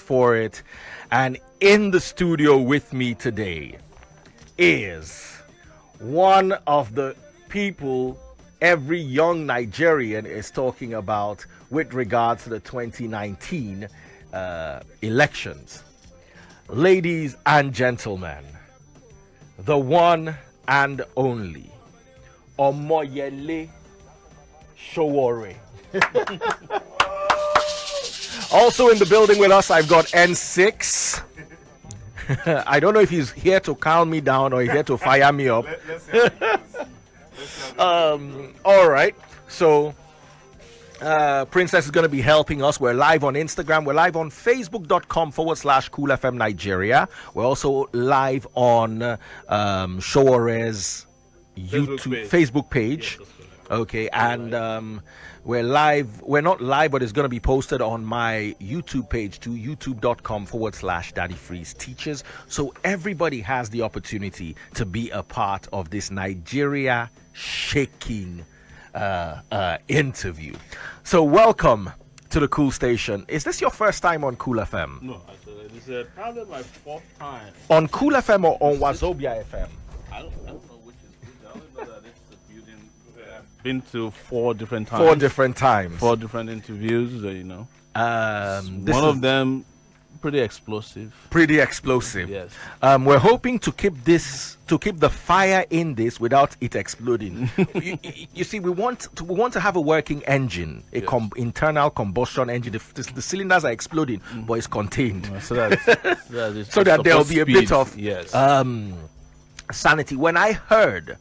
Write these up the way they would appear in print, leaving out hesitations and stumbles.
for it. And in the studio with me today is one of the people every young Nigerian is talking about with regards to the 2019 elections. Ladies and gentlemen, the one and only Omoyele Sowore. Also in the building with us, I've got N6. I don't know if he's here to calm me down or here to fire me up. All right. So, Princess is going to be helping us. We're live on Instagram. We're live on facebook.com/CoolFM Nigeria. We're also live on Showore's Facebook page. Yes, okay. And we're live. We're not live, but it's going to be posted on my YouTube page to youtube.com/Daddy Freeze Teachers. So everybody has the opportunity to be a part of this Nigeria shaking interview. So welcome to the Cool Station. Is this your first time on Cool FM? No, this is probably my fourth time. On Cool FM or on Wazobia FM? I don't know which is which. I only know that it's the building. I've been to four different times. 4 different times. 4 different interviews, one of them pretty explosive. Pretty explosive. Yes. We're hoping to keep the fire in this without it exploding. you see, we want to have a working engine, internal combustion engine. The cylinders are exploding, but it's contained, so that there'll be a bit of sanity. When I heard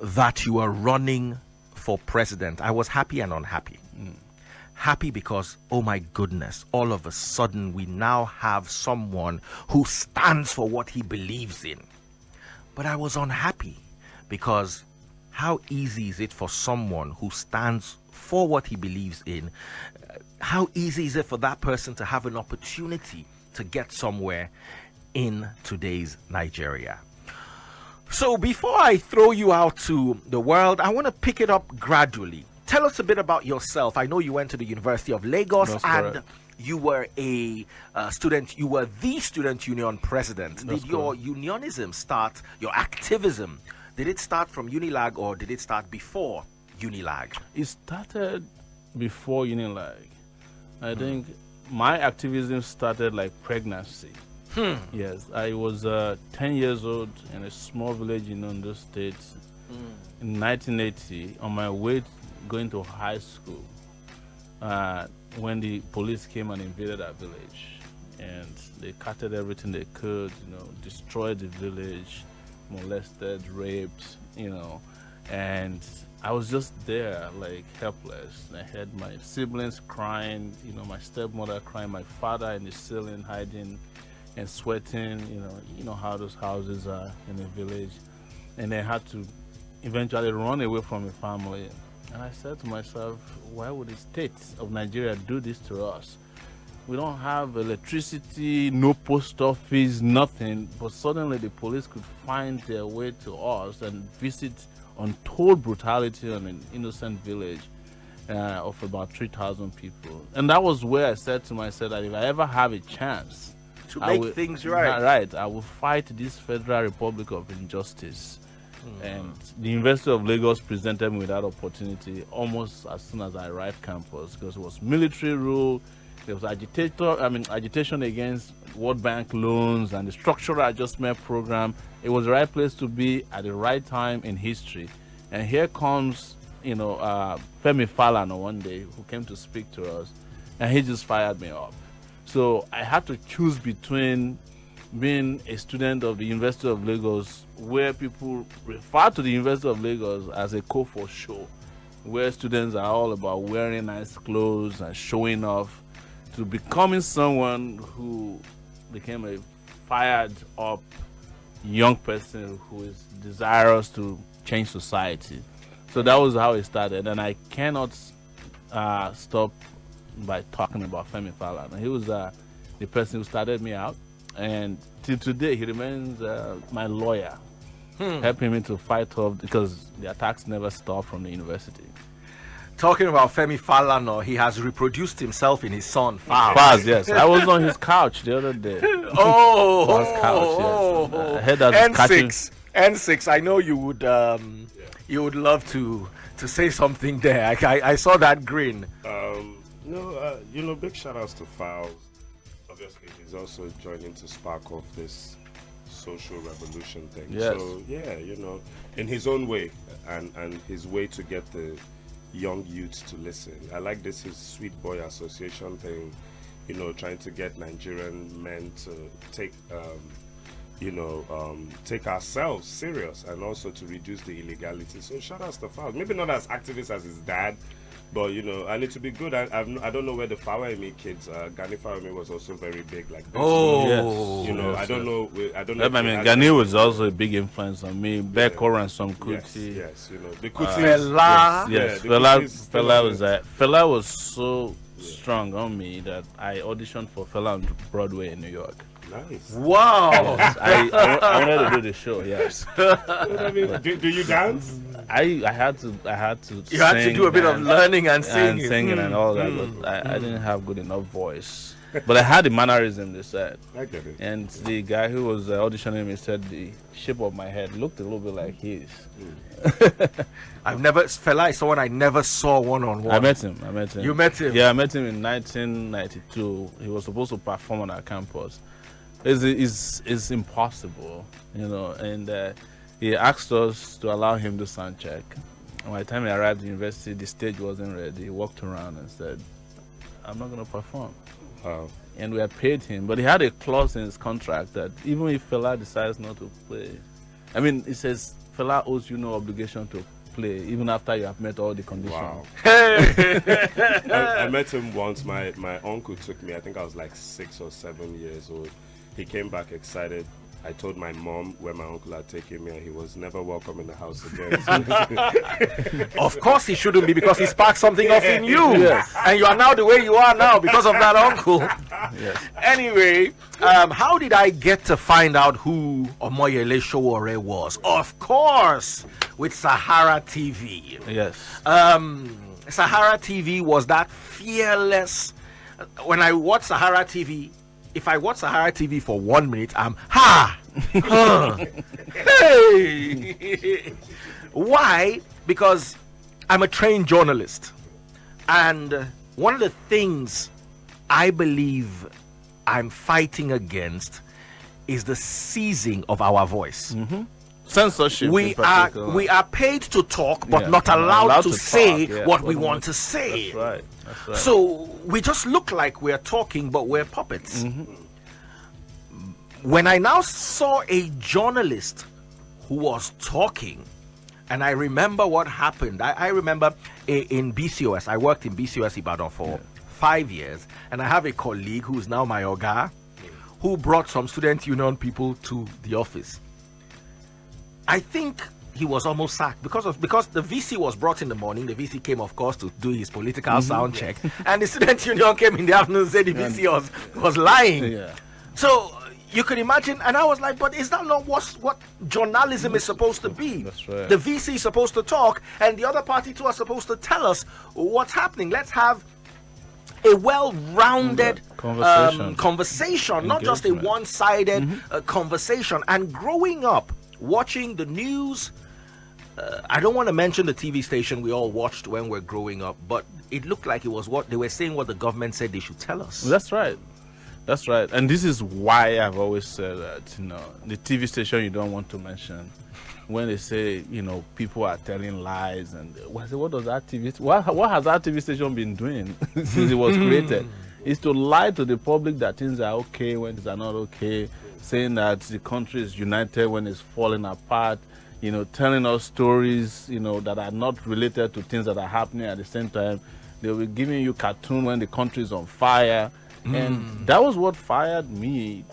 that you were running for president, I was happy and unhappy. Happy because, oh my goodness, all of a sudden we now have someone who stands for what he believes in. But I was unhappy because how easy is it for someone who stands for what he believes in? How easy is it for that person to have an opportunity to get somewhere in today's Nigeria? So before I throw you out to the world, I want to pick it up gradually. Tell us a bit about yourself. I know you went to the University of Lagos. That's and correct. You were a student. You were the student union president. That's Did your unionism start, your activism, did it start from Unilag or did it start before Unilag? It started before Unilag. I think my activism started like pregnancy. Yes, I was 10 years old in a small village in Ondo State in 1980 on my way going to high school when the police came and invaded our village, and they cutted everything they could, destroyed the village, molested, raped, and I was just there like helpless. I had my siblings crying, my stepmother crying, my father in the ceiling hiding and sweating, you know how those houses are in the village, and they had to eventually run away from the family. And I said to myself, why would the state of Nigeria do this to us? We don't have electricity, no post office, nothing, but suddenly the police could find their way to us and visit untold brutality on an innocent village of about 3,000 people. And that was where I said to myself that if I ever have a chance To make things right. Right, I will fight this Federal Republic of Injustice. And the University of Lagos presented me with that opportunity almost as soon as I arrived campus, because it was military rule, there was agitation against World Bank loans and the structural adjustment program. It was the right place to be at the right time in history. And here comes, Femi Falana one day, who came to speak to us, and he just fired me up. So I had to choose between being a student of the University of Lagos, where people refer to the University of Lagos as a co for show, where students are all about wearing nice clothes and showing off, to becoming someone who became a fired up young person who is desirous to change society. So that was how it started, and I cannot stop by talking about Femi Falana. He was the person who started me out, and till today he remains my lawyer, helping me to fight off, because the attacks never stop from the university. Talking about Femi Falana, he has reproduced himself in his son, Faz. Faz, yes. I was on his couch the other day. Faz couch, yes. I heard that N6. N6, I know you would love to say something there. I saw that grin. Big shout outs to Fowles. Obviously, he's also joining to spark off this social revolution thing. Yes. So, yeah, in his own way and his way to get the young youths to listen. I like this, his Sweet Boy Association thing, trying to get Nigerian men to take take ourselves serious and also to reduce the illegality. So shout out to Fowles. Maybe not as activist as his dad, but and it to be good. I don't know where the Fawemi kids. Gani Fawemi was also very big. Like this. Yes. I don't know. I don't know. I mean, Gani was also a big influence on me. Beko and some Kuti. Yes, the Kuti. Fela. Yes, Fela was so strong on me that I auditioned for Fela on Broadway in New York. Nice. Wow. Yes, I wanted to do the show. Yes. Do you dance? I had to. You had to do a bit of learning and singing. And all that, but I didn't have good enough voice. But I had the mannerism, they said. I get it. And the guy who was auditioning me said the shape of my head looked a little bit like his. Fela is someone I never saw one-on-one. I met him. You met him? Yeah, I met him in 1992. He was supposed to perform on our campus. It's impossible, and he asked us to allow him to sound check. And by the time he arrived at the university, the stage wasn't ready. He walked around and said, I'm not going to perform. Wow. And we had paid him, but he had a clause in his contract that even if Fela decides not to play, it says Fela owes you no obligation to play even after you have met all the conditions. Wow. I met him once. My uncle took me. I think I was like 6 or 7 years old. He came back excited. I told my mom where my uncle had taken me, and he was never welcome in the house again. Of course he shouldn't be, because he sparked something off in you. Yes. And you are now the way you are now because of that uncle. Yes. Anyway, how did I get to find out who Omoyele Sowore was? Of course, with Sahara TV. Yes. Sahara TV was that fearless. When I watch Sahara TV, if I watch Sahara TV for 1 minute, I'm hey. Why? Because I'm a trained journalist, and one of the things I believe I'm fighting against is the seizing of our voice. Censorship. We are paid to talk, but not allowed to say talk, what we want to say. That's right. So we just look like we're talking, but we're puppets. When I now saw a journalist who was talking, and I remember what happened. I remember in BCOS, I worked in BCOS Ibadan for 5 years, and I have a colleague who's now my oga, who brought some student union people to the office. I think he was almost sacked because the VC was brought in the morning. The VC came, of course, to do his political sound check, and the student union came in the afternoon and said the VC was lying. Yeah. So you could imagine, and I was like, but is that not what journalism is supposed to be? That's right. The VC is supposed to talk, and the other party too are supposed to tell us what's happening. Let's have a well-rounded conversation, not just a one-sided conversation. And growing up, watching the news, I don't want to mention the TV station we all watched when we're growing up, but it looked like it was what they were saying, what the government said they should tell us. That's right. That's right. And this is why I've always said that, the TV station you don't want to mention, when they say, people are telling lies, and what does that TV, what has that TV station been doing since it was created? Is to lie to the public that things are okay when things are not okay, saying that the country is united when it's falling apart, telling us stories, that are not related to things that are happening at the same time. They'll be giving you cartoon when the country is on fire. And that was what fired me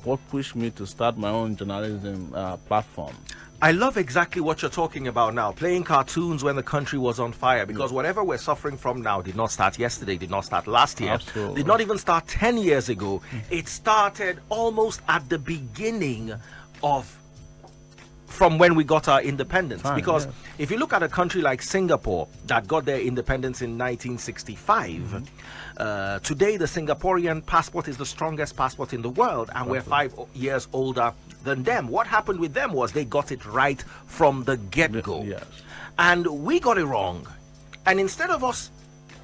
what pushed me to start my own journalism platform. I love exactly what you're talking about now, playing cartoons when the country was on fire, because whatever we're suffering from now did not start yesterday, did not start last year, Absolutely. Did not even start 10 years ago. It started almost at the beginning of from when we got our independence. Because yes. if you look at a country like Singapore that got their independence in 1965, today the Singaporean passport is the strongest passport in the world, and we're 5 years older than them. What happened with them was they got it right from the get-go. Yes. And we got it wrong. And instead of us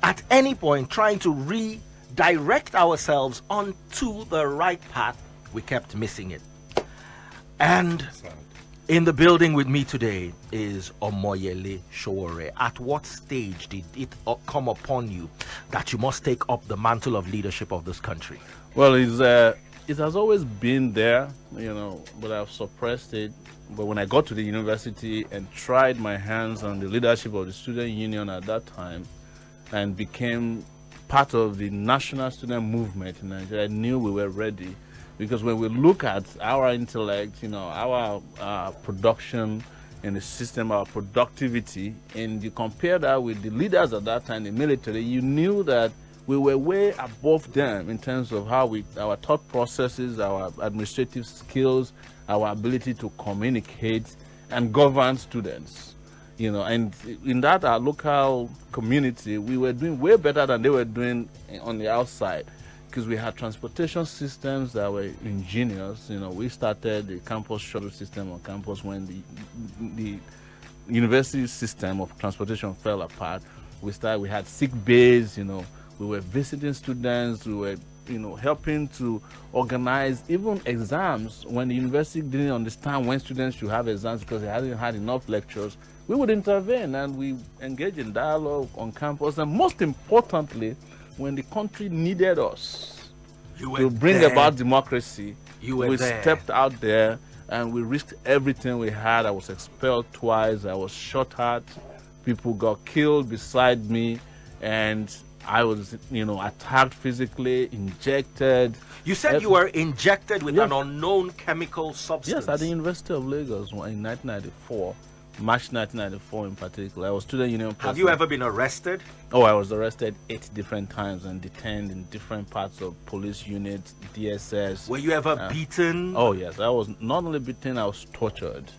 at any point trying to redirect ourselves onto the right path, we kept missing it. And Sad. in the building with me today is Omoyele Sowore. At what stage did it come upon you that you must take up the mantle of leadership of this country? Well, it has always been there, but I've suppressed it. But when I got to the university and tried my hands on the leadership of the student union at that time and became part of the national student movement in Nigeria, I knew we were ready. Because when we look at our intellect, our production in the system, our productivity, and you compare that with the leaders at that time, the military, you knew that we were way above them in terms of how our thought processes, our administrative skills, our ability to communicate and govern students. And in that our local community, we were doing way better than they were doing on the outside. Because we had transportation systems that were ingenious. We started the campus shuttle system on campus when the university system of transportation fell apart. We had sick bays, we were visiting students, we were, helping to organize even exams when the university didn't understand when students should have exams because they hadn't had enough lectures. We would intervene and we engage in dialogue on campus. And most importantly, when the country needed us to bring about democracy, we stepped out there and we risked everything we had. I was expelled twice. I was shot at. People got killed beside me, and I was, attacked physically, injected. You said you were injected with an unknown chemical substance. Yes, at the University of Lagos in 1994. March 1994 in particular. I was student union president. Have you ever been arrested? Oh, I was arrested 8 different times and detained in different parts of police units, DSS. Were you ever beaten? Oh, yes. I was not only beaten, I was tortured.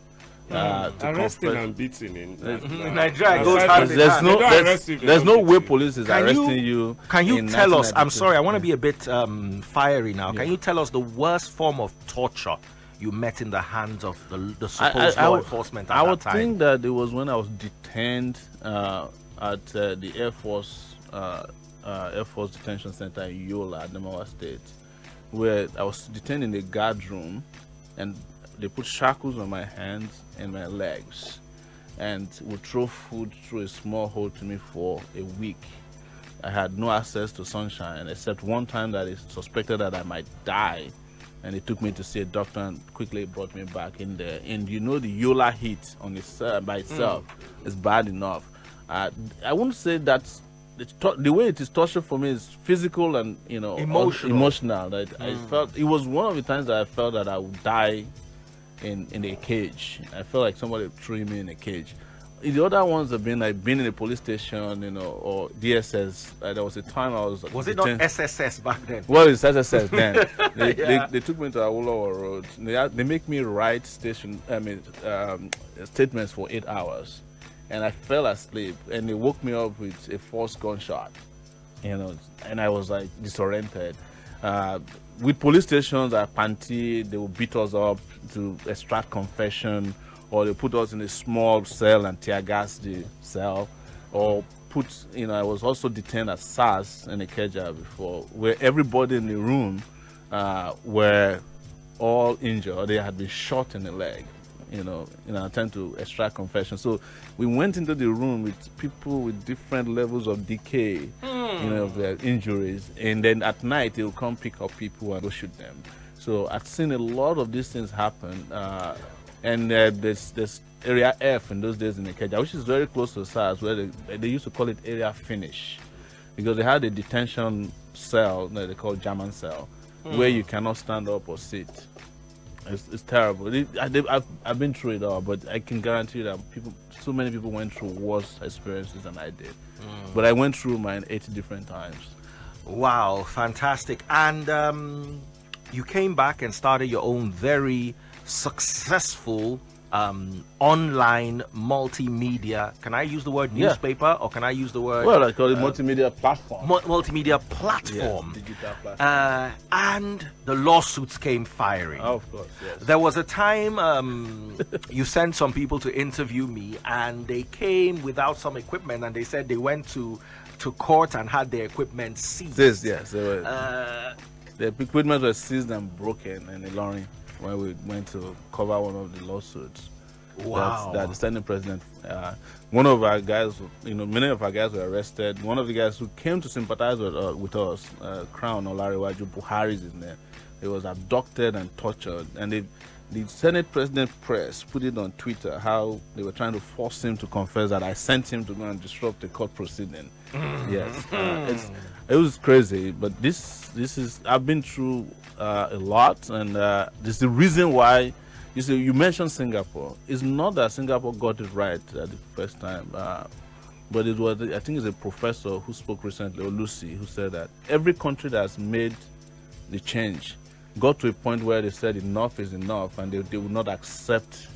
Arresting and beating in Nigeria goes hand in hand. There's no way police is arresting you. Can you tell us, I'm sorry, I want to be a bit fiery now. Can you tell us the worst form of torture you met in the hands of the supposed law enforcement at that time? I would think that it was when I was detained at the Air Force Detention Center in Yola, Adamawa State, where I was detained in the guard room, and they put shackles on my hands and my legs, and would throw food through a small hole to me for a week. I had no access to sunshine, except one time that it suspected that I might die. And they took me to see a doctor and quickly brought me back in there. And the Yola heat on by itself is bad enough. I wouldn't say that the way it is torture for me is physical and emotional. That I felt it was one of the times that I felt that I would die in a cage. I felt like somebody threw me in a cage. The other ones have been like being in a police station, or DSS. There was a time I was. Was it not SSS back then? Well, it's SSS then. They took me to Awolowo Road. They make me write statements for 8 hours, and I fell asleep. And they woke me up with a false gunshot, and I was like disoriented. With police stations at Panti, they will beat us up to extract confession. Or they put us in a small cell and tear gas the cell, or I was also detained at SARS in a Ikeja before, where everybody in the room were all injured, or they had been shot in the leg, in an attempt to extract confession. So we went into the room with people with different levels of decay, of their injuries, and then at night they will come pick up people and go shoot them. So I've seen a lot of these things happen. And there's Area F in those days in Ikeja, which is very close to SARS, where they used to call it Area Finish, because they had a detention cell that they call German cell, where you cannot stand up or sit. It's terrible. I've been through it all, but I can guarantee you that so many people went through worse experiences than I did. But I went through mine 8 different times. Wow, fantastic. And you came back and started your own very successful online multimedia. Can I use the word newspaper, or can I use the word? Well, I call it multimedia platform. Multimedia platform. Yes, digital platform. And the lawsuits came firing. Oh, of course, yes. There was a time you sent some people to interview me, and they came without some equipment, and they said they went to court and had their equipment seized. Yes, they were, the equipment was seized and broken in Ilorin when we went to cover one of the lawsuits. Wow. That the standing president, one of our guys, many of our guys were arrested. One of the guys who came to sympathize with us, Crown Olariwaju Buhari is in there. He was abducted and tortured, and the Senate President Press put it on Twitter how they were trying to force him to confess that I sent him to go and disrupt the court proceeding. Yes, it was crazy, but this is, I've been through a lot, and this is the reason why. You see, you mentioned Singapore. It's not that Singapore got it right the first time, but it was, I think it's a professor who spoke recently, or Lucy, who said that every country that's made the change got to a point where they said enough is enough, and they would not accept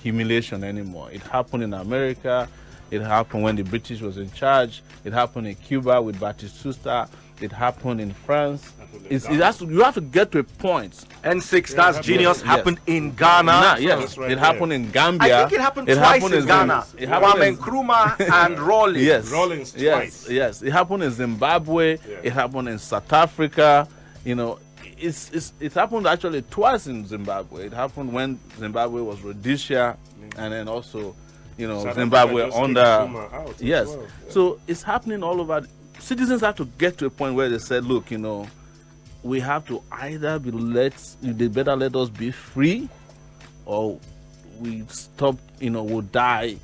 humiliation anymore. It happened in America. It happened when the British was in charge. It happened in Cuba with Batistuta. It happened in France. You have to get to a point. N6, that's genius. Happened in Ghana. Yes, it happened in Gambia. I think it happened twice in Ghana. Kwame Nkrumah and Rawlings. Yes, Rawlings twice. Yes, it happened in Zimbabwe. It happened in South Africa. It happened actually twice in Zimbabwe. It happened when Zimbabwe was Rhodesia, and then also, Zimbabwe under. Yes, well. So it's happening all over. Citizens have to get to a point where they said, look, we have to either they better let us be free, or we stop, we'll die,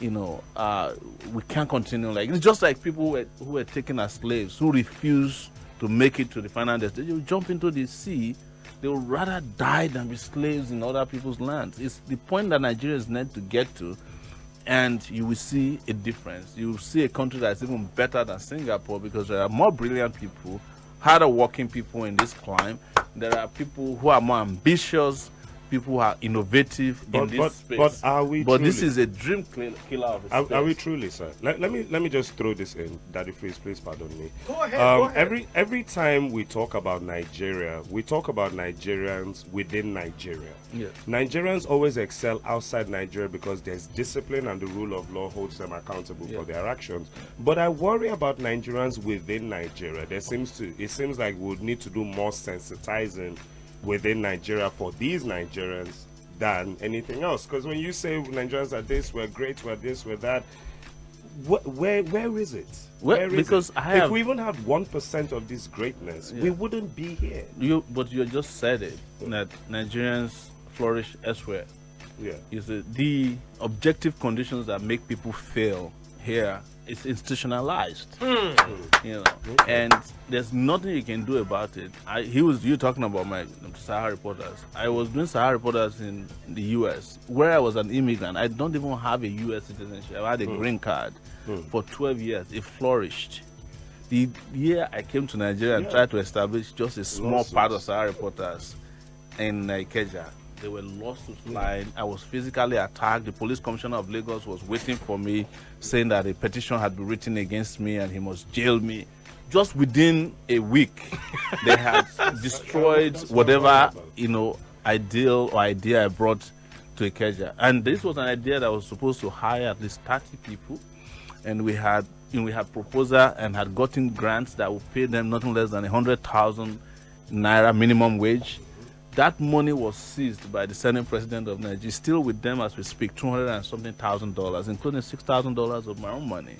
we can't continue. Like, it's just like people who were taken as slaves, who refuse to make it to the final destination. They will jump into the sea. They would rather die than be slaves in other people's lands. It's the point that Nigerians need to get to, and you will see a difference. You will see a country that's even better than Singapore, because there are more brilliant people, harder working people in this climb. There are people who are more ambitious, people who are innovative in this space. But are we? But truly, this is a dream killer of a space. Are we truly, sir? Let me just throw this in, Daddy Freeze, please pardon me. Go ahead. Every time we talk about Nigeria, we talk about Nigerians within Nigeria. Yes. Nigerians always excel outside Nigeria because there's discipline and the rule of law holds them accountable for their actions. But I worry about Nigerians within Nigeria. It seems like we would need to do more sensitizing within Nigeria for these Nigerians than anything else. Because when you say Nigerians are this, we're great, we're this, we're that, where is it? Because if we even had 1% of this greatness, we wouldn't be here. But you just said it, that Nigerians flourish elsewhere. Yeah. The objective conditions that make people fail here is institutionalized. And there's nothing you can do about it. You talking about my Sahara reporters. I was doing Sahara reporters in the US, where I was an immigrant. I don't even have a US citizenship. I had a green card for 12 years. It flourished. The year I came to Nigeria and tried to establish just a small part of Sahara reporters in Ikeja, there were lawsuits flying. I was physically attacked. The police commissioner of Lagos was waiting for me, saying that a petition had been written against me and he must jail me. Just within a week, they had destroyed whatever idea I brought to Ikeja. And this was an idea that was supposed to hire at least 30 people, and we had proposal and had gotten grants that would pay them nothing less than 100,000 naira minimum wage. That money was seized by the Senate President of Nigeria, still with them as we speak, $200 and something thousand, including $6,000 of my own money.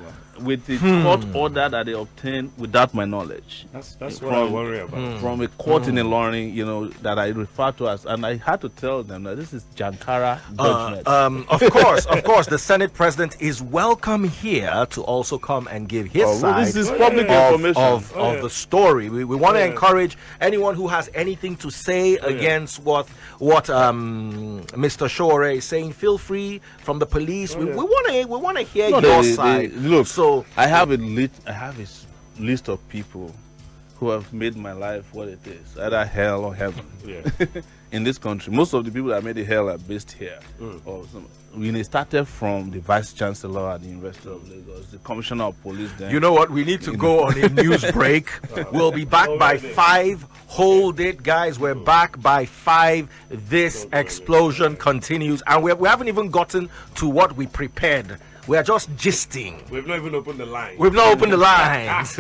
Wow. With the court order that they obtained without my knowledge. That's what I worry about. From a court in Ilorin, that I refer to as, and I had to tell them that this is Jankara judgment. Of course, the Senate President is welcome here to also come and give his side this is public information of the story. We want to encourage anyone who has anything to say against what Mr. Sowore is saying. Feel free from the police. We want to hear your side. Look, so I have a list of people who have made my life what it is, either hell or heaven. Yeah. In this country, most of the people that made it hell are based here. When it started from the vice chancellor at the University of Lagos, the commissioner of police. Then You know what? We need to go on a news break. We'll be back by 5. Hold it, guys. We're back by 5. This explosion continues, and we haven't even gotten to what we prepared. We are just gisting. We've not even opened the line. We've not opened the lines.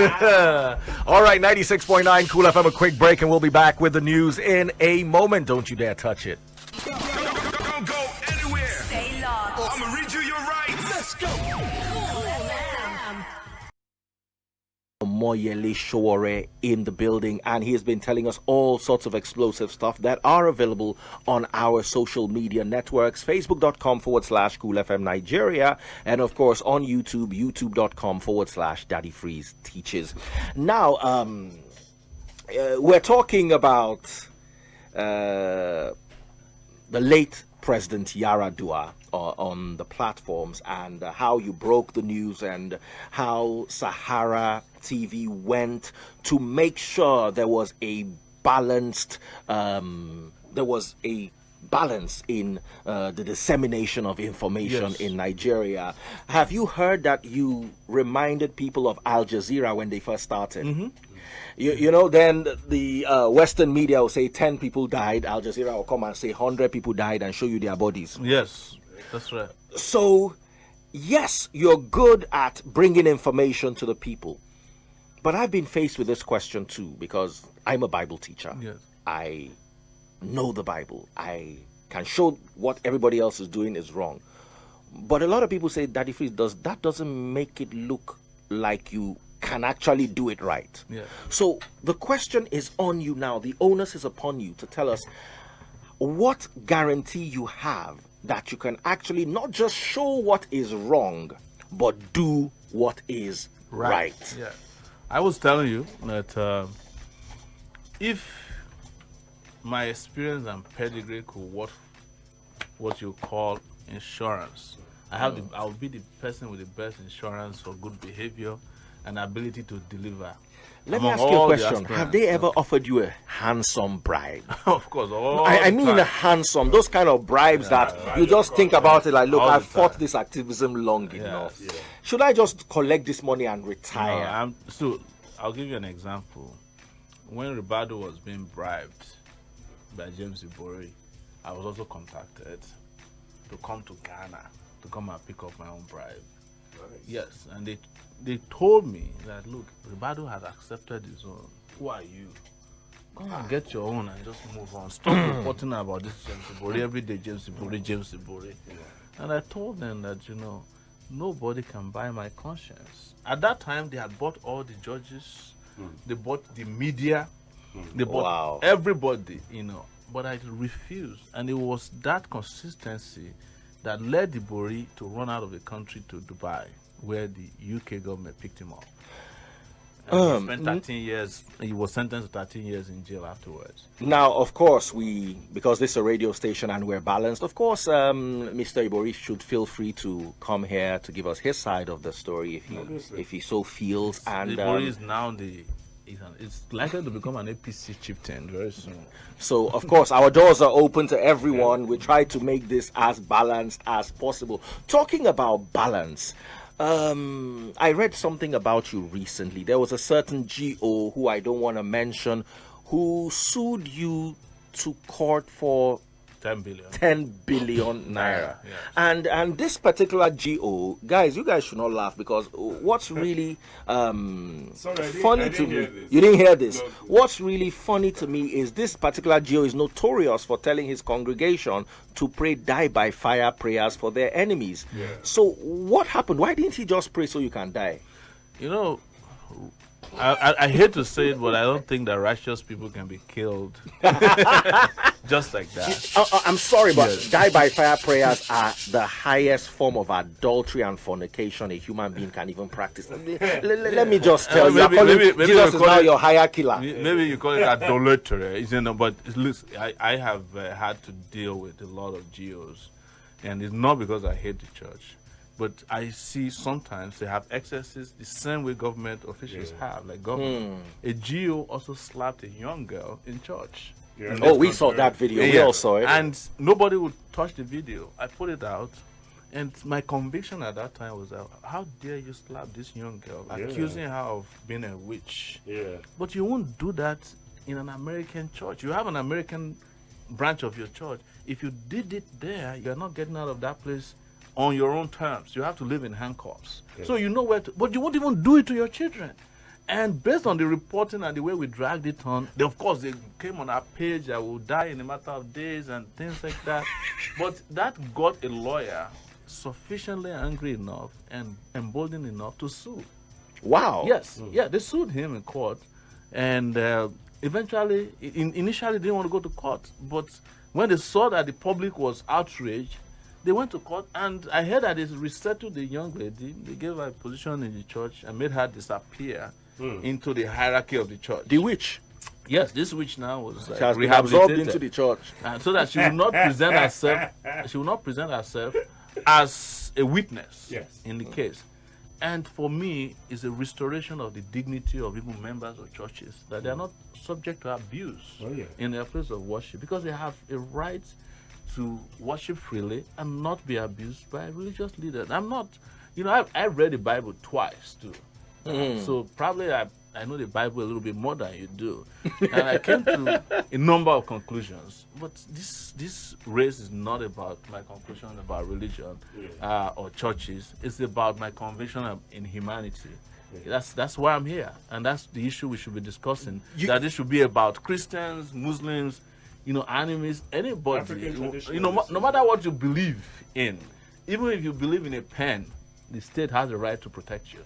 All right, 96.9 Cool FM, a quick break, and we'll be back with the news in a moment. Don't you dare touch it. Don't go anywhere. Stay locked. I'm gonna read you your rights. Let's go. Cool FM. Omoyele Sowore in the building, and he has been telling us all sorts of explosive stuff that are available on our social media networks, facebook.com/Cool FM Nigeria, and of course on YouTube, youtube.com/Daddy Freeze Teaches. Now, we're talking about the late President Yaradua on the platforms, and how you broke the news, and how Sahara TV went to make sure there was a balanced balance in the dissemination of information in Nigeria. Have you heard that you reminded people of Al Jazeera when they first started? You know, then the Western media will say 10 people died. Al Jazeera will come and say 100 people died and show you their bodies. Yes, that's right. So, yes, you're good at bringing information to the people. But I've been faced with this question too, because I'm a Bible teacher. Yes. I know the Bible. I can show what everybody else is doing is wrong. But a lot of people say, Daddy Freeze, that doesn't make it look like you can actually do it right. Yeah. So the question is on you now. The onus is upon you to tell us what guarantee you have that you can actually not just show what is wrong, but do what is right. Yeah. I was telling you that if my experience and pedigree could what you call insurance, I'll be the person with the best insurance for good behavior and ability to deliver. Let me ask you a question. Have they ever offered you a handsome bribe? Of course. I mean a handsome, those kind of bribes that you just think about it like, look, I've fought this activism long enough. Yeah. Should I just collect this money and retire? So I'll give you an example. When Ribado was being bribed by James Ibori, I was also contacted to come to Ghana to come and pick up my own bribe. Nice. Yes, and they told me that, look, Ribado has accepted his own. Who are you? Come and get your own and just move on. Stop reporting about this James Ibori every day. James Ibori. Yeah. And I told them that, nobody can buy my conscience. At that time, they had bought all the judges. They bought the media. They bought everybody, But I refused. And it was that consistency that led Ibori to run out of the country to Dubai, where the UK government picked him up. And he spent 13 years. He was sentenced to 13 years in jail afterwards. Now, of course, because this is a radio station and we're balanced, of course, Mr. Ibori should feel free to come here to give us his side of the story if he so feels. And Ibori is now it's likely to become an APC chieftain very soon. So, of course, our doors are open to everyone. We try to make this as balanced as possible. Talking about balance, I read something about you recently. There was a certain GO who I don't want to mention who sued you to court for 10 billion. 10 billion naira. Yes. And this particular GO, guys, you guys should not laugh, because what's really funny to me, you didn't hear this. No. What's really funny to me is this particular GO is notorious for telling his congregation to pray die by fire prayers for their enemies. Yeah. So what happened? Why didn't he just pray so you can die? I hate to say it, but I don't think that righteous people can be killed just like that. I'm sorry, but die by fire prayers are the highest form of adultery and fornication a human being can even practice. Let me just tell you, maybe Jesus is now your higher killer. Maybe you call it idolatry, but listen, I have had to deal with a lot of GOs, and it's not because I hate the church. But I see sometimes they have excesses the same way government officials have, like government. A GO also slapped a young girl in church. Yeah. Oh, we saw that video. We all saw it. And nobody would touch the video. I put it out, and my conviction at that time was that how dare you slap this young girl, accusing her of being a witch. Yeah. But you won't do that in an American church. You have an American branch of your church. If you did it there, you're not getting out of that place on your own terms. You have to live in handcuffs. Yeah. So you know where to, but you won't even do it to your children. And based on the reporting and the way we dragged it on, of course, they came on our page that will die in a matter of days and things like that. But that got a lawyer sufficiently angry enough and emboldened enough to sue. Wow. Yes, yeah, they sued him in court. And eventually, initially, they didn't want to go to court. But when they saw that the public was outraged, they went to court, and I heard that they resettled the young lady. They gave her a position in the church and made her disappear into the hierarchy of the church. The witch. Yes, this witch now was She has been absorbed rehabilitated. into the church. So that she will not present herself. She will not present herself as a witness in the case. And for me, it's a restoration of the dignity of even members of churches, that they are not subject to abuse in their place of worship, because they have a right to worship freely and not be abused by religious leaders. I'm not, I read the Bible twice too. So probably I know the Bible a little bit more than you do. And I came to a number of conclusions. But this race is not about my conclusion about religion or churches. It's about my conviction in humanity. That's why I'm here. And that's the issue we should be discussing. That this should be about Christians, Muslims, enemies, anybody. No matter what you believe in, even if you believe in a pen, the state has the right to protect you.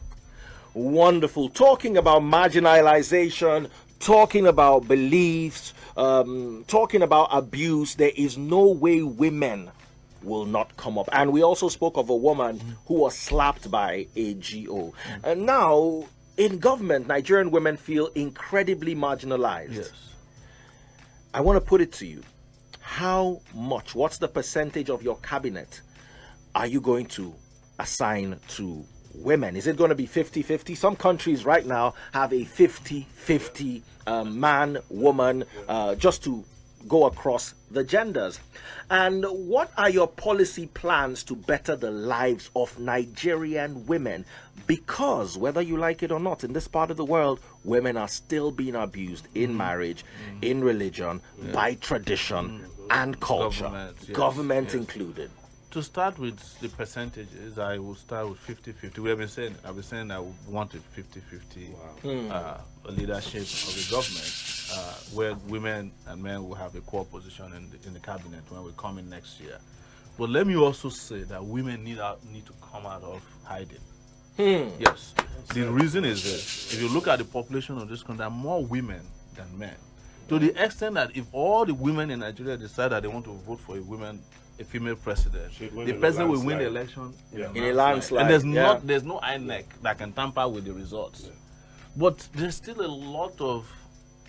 Wonderful. Talking about marginalization, talking about beliefs, talking about abuse, there is no way women will not come up. And we also spoke of a woman who was slapped by a GO. And now, in government, Nigerian women feel incredibly marginalized. Yes. I want to put it to you. How much, what's the percentage of your cabinet are you going to assign to women? Is it going to be 50-50? Some countries right now have a 50-50 man, woman, just to go across the genders. And what are your policy plans to better the lives of Nigerian women? Because whether you like it or not, in this part of the world, women are still being abused in marriage, in religion, by tradition and culture, government included. To start with the percentages, I will start with 50-50. I've been saying I want a 50-50 leadership of the government, where women and men will have a core position in the cabinet when we come in next year. But let me also say that women need to come out of hiding. Yes. The reason is this. If you look at the population of this country, there are more women than men. To the extent that if all the women in Nigeria decide that they want to vote for a female president, the president will win the election in a landslide. And there's no INEC that can tamper with the results. But there's still a lot of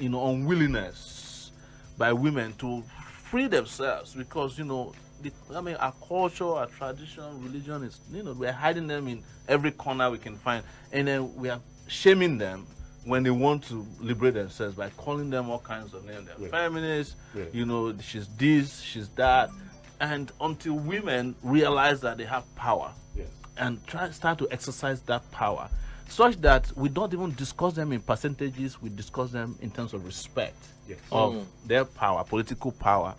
unwillingness by women to free themselves, because our culture, our tradition, religion is we're hiding them in every corner we can find, and then we are shaming them when they want to liberate themselves by calling them all kinds of names. They're feminists, she's this, she's that. And until women realize that they have power and start to exercise that power, such that we don't even discuss them in percentages, we discuss them in terms of respect of their power, political power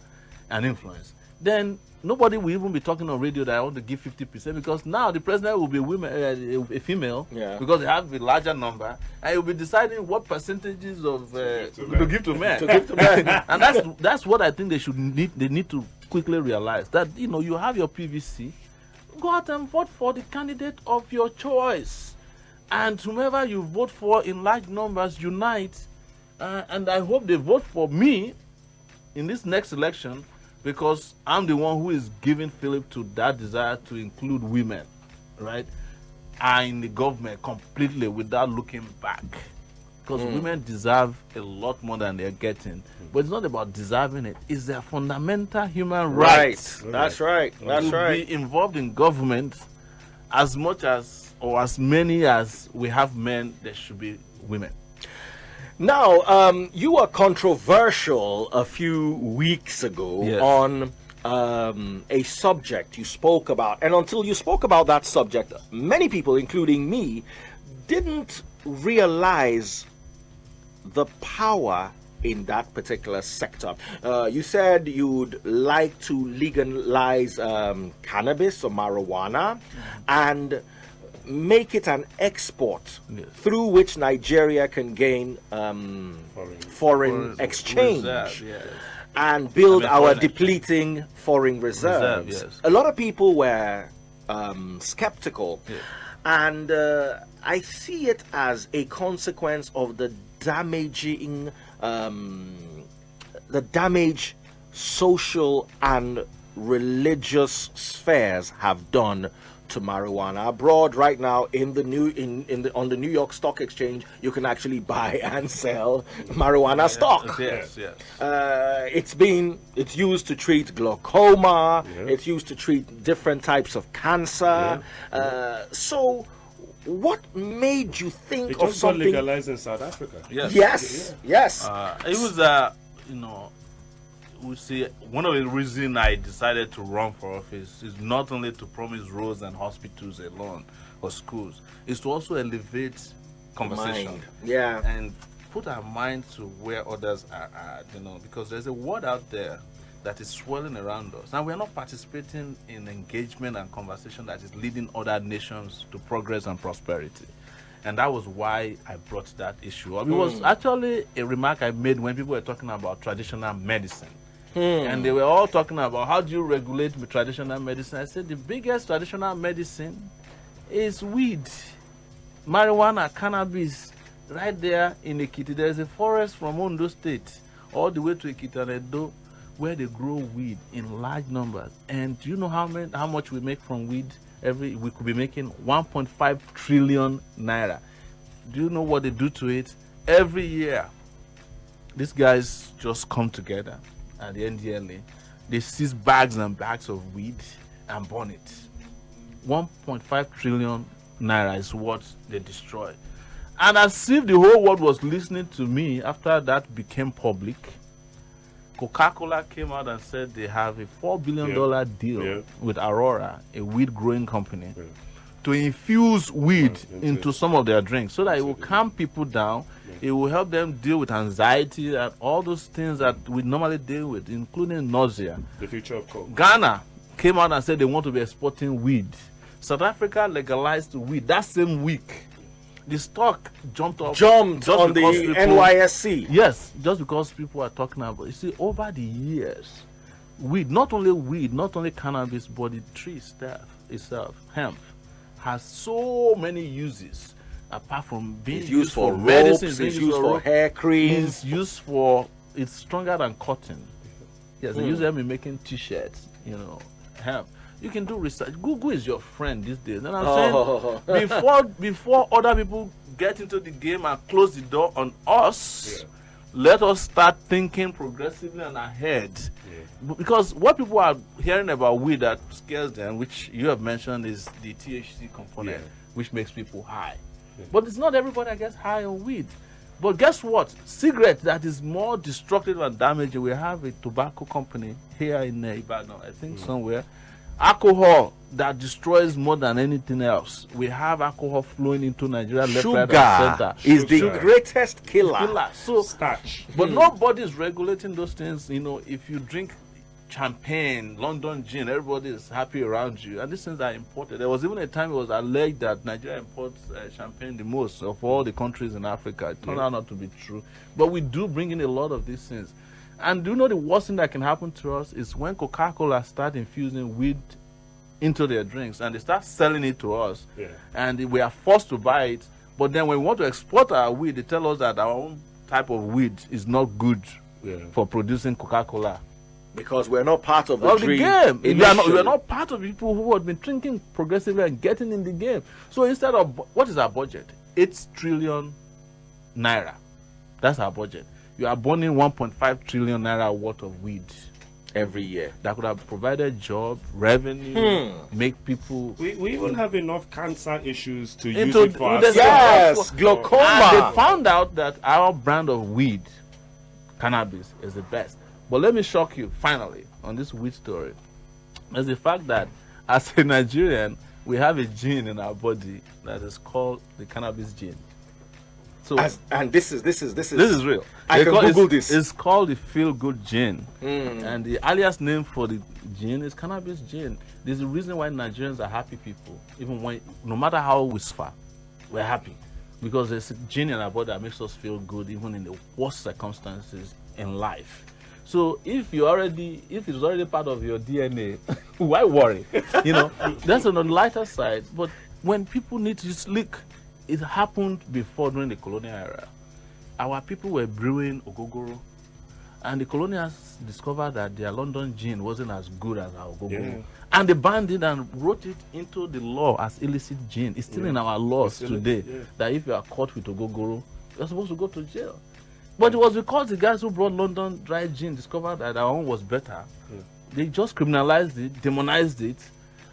and influence, then nobody will even be talking on radio that I want to give 50%, because now the president will be a female, because they have a larger number, and he'll be deciding what percentages of to give to men. And that's what I think they need to quickly realize, that you have your PVC, go out and vote for the candidate of your choice, and whomever you vote for in large numbers, unite, and I hope they vote for me in this next election, because I'm the one who is giving Philip to that desire to include women, right, in the government completely without looking back. Because women deserve a lot more than they're getting. But it's not about deserving it. It's their fundamental human right. That's right. To be involved in government as much as or as many as we have men, there should be women. Now, you were controversial a few weeks ago Yes. on a subject you spoke about. And until you spoke about that subject, many people, including me, didn't realize the power in that particular sector. You said you'd like to legalize cannabis or marijuana and make it an export Yes. through which Nigeria can gain foreign exchange Reserve, yes. and build I mean, our foreign depleting foreign reserves. yes. A lot of people were skeptical, Yes. and I see it as a consequence of the damaging, the damage social and religious spheres have done to marijuana. Abroad right now on the New York Stock Exchange, you can actually buy and sell marijuana stock. Yes, yes. It's used to treat glaucoma. Yeah. It's used to treat different types of cancer. So, what made you think It of just got something? legalized in South Africa. Yes. Yes. It was we see one of the reasons I decided to run for office is not only to promise roads and hospitals alone or schools, is to also elevate conversation. Mind. Yeah. And put our mind to where others are at, because there's a word out there that is swirling around us, and we're not participating in engagement and conversation that is leading other nations to progress and prosperity. And that was why I brought that issue up. It was actually a remark I made when people were talking about traditional medicine. And they were all talking about how do you regulate traditional medicine. I said the biggest traditional medicine is weed, marijuana, cannabis. Right there in Ekiti, there's a forest from Ondo State all the way to Ekiti and Edo where they grow weed in large numbers. And do you know how much we make from weed? We could be making 1.5 trillion naira. Do you know what they do to it? Every year, these guys just come together at the NDLA. They seize bags and bags of weed and burn it. 1.5 trillion naira is what they destroy. And as if the whole world was listening to me after that became public, Coca-Cola came out and said they have a $4 billion deal with Aurora, a weed growing company, to infuse weed into some of their drinks so that it will calm people down. It will help them deal with anxiety and all those things that we normally deal with, including nausea. The future of coke. Ghana came out and said they want to be exporting weed. South Africa legalized weed that same week. The stock jumped up. Jumped just on the because people- NYSC. Yes, just because people are talking about. You see, over the years, not only cannabis, but the tree itself, hemp, has so many uses. Apart from being It's used for ropes, medicine, it's used for hair cream. It's stronger than cotton. Yes, they use them in making t-shirts, hemp. You can do research. Google is your friend these days. And I'm saying before other people get into the game and close the door on us, let us start thinking progressively and ahead. Because what people are hearing about weed that scares them, which you have mentioned, is the THC component, which makes people high. But it's not everybody that gets high on weed. But guess what? Cigarette that is more destructive and damaging. We have a tobacco company here in Ibadan, I think somewhere. Alcohol that destroys more than anything else. We have alcohol flowing into Nigeria left, right, and center. Is the greatest killer. So, Starch. but nobody's regulating those things. If you drink champagne, London gin, everybody is happy around you. And these things are imported. There was even a time it was alleged that Nigeria imports champagne the most of all the countries in Africa. It turned out not to be true. But we do bring in a lot of these things. And do you know the worst thing that can happen to us is when Coca-Cola start infusing weed into their drinks and they start selling it to us. And we are forced to buy it. But then when we want to export our weed, they tell us that our own type of weed is not good for producing Coca-Cola. Because we're not part of the dream. game. We are initially. not part of people who have been drinking progressively and getting in the game. So instead of, what is our budget? 8 trillion naira. That's our budget. You are burning 1.5 trillion naira worth of weed. every year. that could have provided job, revenue, make people We even have enough cancer issues to use into it for the- ourselves. Yes, And glaucoma. they found out that our brand of weed, cannabis, is the best. But let me shock you finally on this weed story. Is the fact that as a Nigerian, we have a gene in our body that is called the cannabis gene. So And this is this is real. I can Google this. It's called the feel-good gene, and the alias name for the gene is cannabis gene. There's a reason why Nigerians are happy people, even when no matter how we suffer, we're happy because there's a gene in our body that makes us feel good, even in the worst circumstances in life. So if it's already part of your DNA, why worry? That's on the lighter side. But when people need to sleep, it happened before during the colonial era. Our people were brewing ogogoro, and the colonials discovered that their London gin wasn't as good as our ogogoro. And they banned it and wrote it into the law as illicit gin. It's still in our laws today that if you are caught with ogogoro, you're supposed to go to jail. But it was because the guys who brought London dry gin discovered that our own was better. They just criminalized it, demonized it,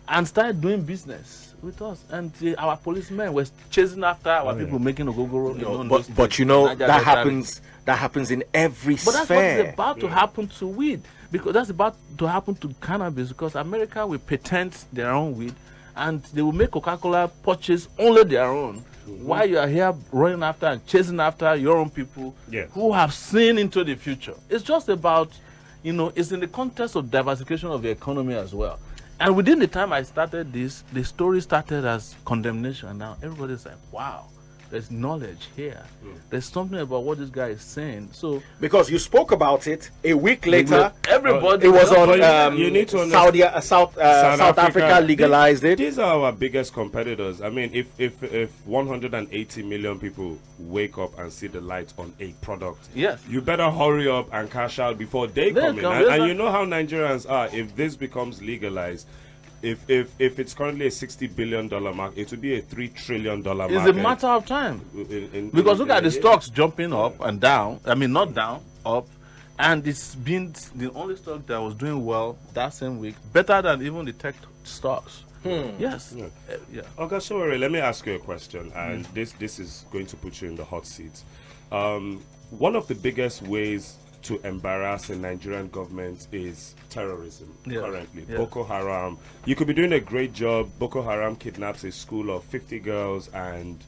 and started doing business with us. And our policemen were chasing after our people making ogogoro. But that happens in every But that's sphere. what is about to happen to weed, because that's about to happen to cannabis, because America will patent their own weed and they will make Coca-Cola purchase only their own. While you are here running after and chasing after your own people who have seen into the future. It's just about, it's in the context of diversification of the economy as well. And within the time I started this, the story started as condemnation. Now everybody's like, wow, there's knowledge here. There's something about what this guy is saying. So Because you spoke about it a week later. everybody It was on you need to understand- South Africa legalized it. These are our biggest competitors. I mean, if 180 million people wake up and see the light on a product, Yes. you better hurry up and cash out before they come in. And you know how Nigerians are. If this becomes legalized, if it's currently a $60 billion market, it will be a $3 trillion market. It's a matter of time. Because look at the stocks jumping up and down. I mean, not down, up. And it's been the only stock that was doing well that same week, better than even the tech stocks. Yes. Okay, sorry, let me ask you a question. And this is going to put you in the hot seat. One of the biggest ways to embarrass the Nigerian government is terrorism currently. Boko Haram. You could be doing a great job. Boko Haram kidnaps a school of 50 girls, and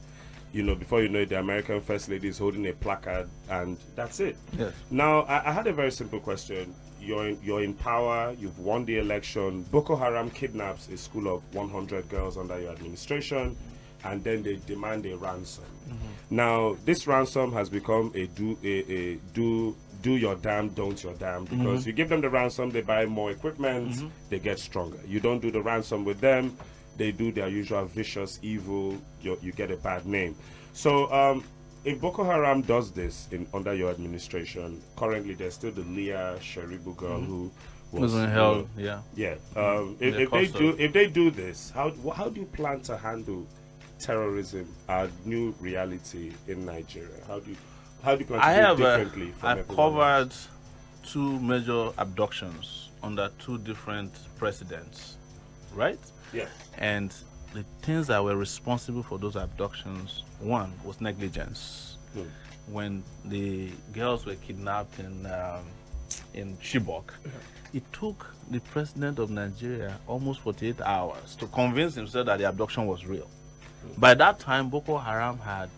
before you know it, the American First Lady is holding a placard, and that's it. Yes. Now, I had a very simple question. You're in power, you've won the election. Boko Haram kidnaps a school of 100 girls under your administration, and then they demand a ransom. Now, this ransom has become a do your damn, don't your damn, because you give them the ransom, they buy more equipment, they get stronger. You don't do the ransom with them, they do their usual vicious evil, you get a bad name. So if Boko Haram does this under your administration, currently there's still the Leah Sharibu girl who was in hell. If they do this, how do you plan to handle terrorism, our new reality in Nigeria? How do you plan to do differently from I've everyone covered else? 2 major abductions under 2 different presidents, right? Yeah. And the things that were responsible for those abductions, one was negligence. When the girls were kidnapped in Chibok, it took the president of Nigeria almost 48 hours to convince himself that the abduction was real. By that time, Boko Haram had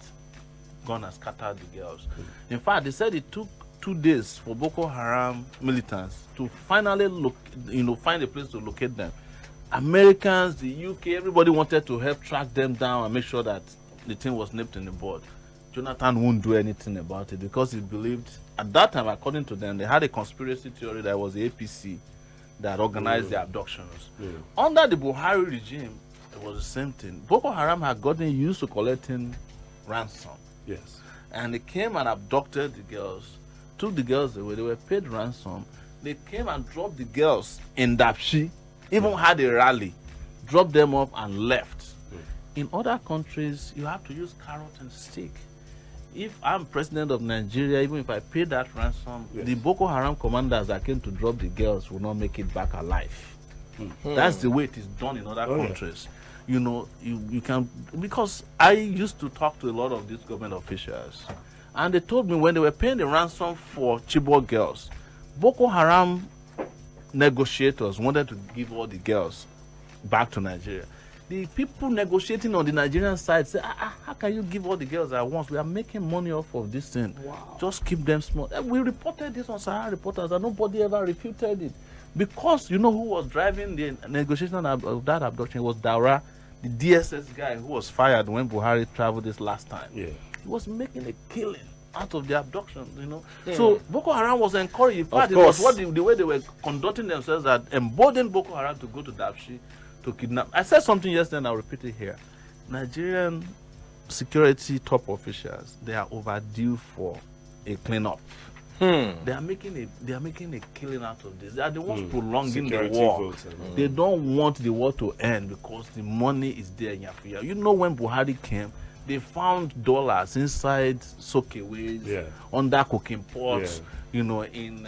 gone and scattered the girls. In fact, they said it took 2 days for Boko Haram militants to finally find a place to locate them. Americans, the UK, everybody wanted to help track them down and make sure that the thing was nipped in the bud. Jonathan wouldn't do anything about it because he believed, at that time, according to them, they had a conspiracy theory that it was the APC that organized the abductions. Under the Buhari regime, it was the same thing. Boko Haram had gotten used to collecting ransom. Yes. And they came and abducted the girls, took the girls away. They were paid ransom. They came and dropped the girls in Dapchi, even had a rally, dropped them off and left. In other countries, you have to use carrot and stick. if I'm president of Nigeria, even if I pay that ransom, the Boko Haram commanders that came to drop the girls will not make it back alive. That's the way it is done in other countries. You know, you can, because I used to talk to a lot of these government officials, and they told me when they were paying the ransom for Chibok girls, Boko Haram negotiators wanted to give all the girls back to Nigeria. The people negotiating on the Nigerian side say, how can you give all the girls at once? We are making money off of this thing. Wow. Just keep them small. And we reported this on Sahara Reporters, and nobody ever refuted it. Because you know who was driving the negotiation of that abduction? It was Daura, the DSS guy who was fired when Buhari traveled this last time. Yeah. He was making a killing out of the abduction, you know. So Boko Haram was encouraged. In fact, it was the way they were conducting themselves that emboldened Boko Haram to go to Dapchi to kidnap. I said something yesterday and I'll repeat it here. Nigerian security top officials, they are overdue for a cleanup. They are making a killing out of this. They are the ones prolonging the war. They don't want the war to end because the money is there in Yafia. You know, when Buhari came, they found dollars inside sokeways, under cooking pots, you know, in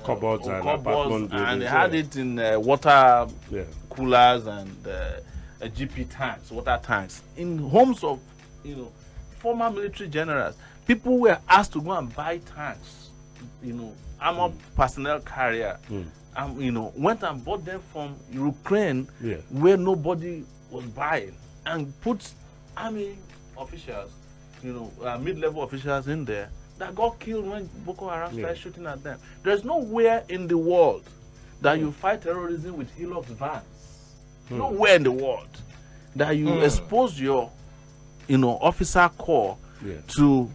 cupboards and apartment buildings, and they had it in water coolers and GP tanks, water tanks, in homes of, you know, former military generals. People were asked to go and buy tanks, you know, armored personnel carrier, you know, went and bought them from Ukraine, where nobody was buying, and put army officials, you know, mid-level officials in there that got killed when Boko Haram started shooting at them. There's nowhere in the world that you fight terrorism with Hilux vans. Nowhere in the world that you expose your, you know, officer corps to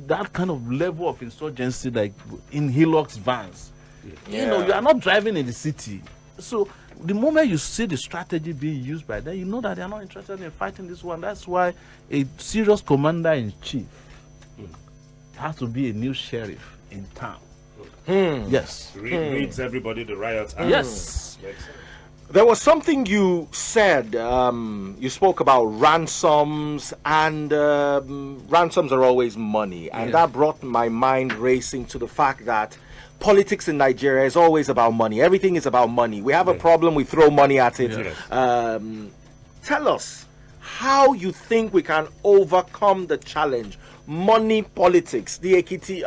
that kind of level of insurgency, like in Hilux vans. You know, you are not driving in the city. So the moment you see the strategy being used by them, you know that they are not interested in fighting this one. That's why a serious commander-in-chief has to be a new sheriff in town. Yes. Reads everybody the riots. Yes. There was something you said. You spoke about ransoms, and ransoms are always money. And that brought my mind racing to the fact that politics in Nigeria is always about money. Everything is about money. We have a problem, we throw money at it. Tell us how you think we can overcome the challenge. Money politics, the Ekiti,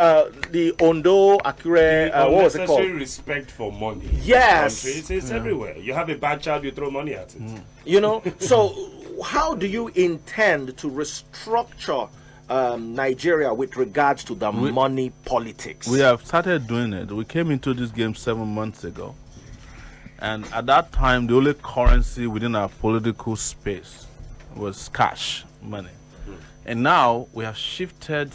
the Ondo, Akure, what was it called? Respect for money. Yes. It's everywhere. You have a bad child, you throw money at it. You know, so how do you intend to restructure Nigeria with regards to the money politics? We have started doing it. We came into this game 7 months ago. And at that time, the only currency within our political space was cash, money. And now we have shifted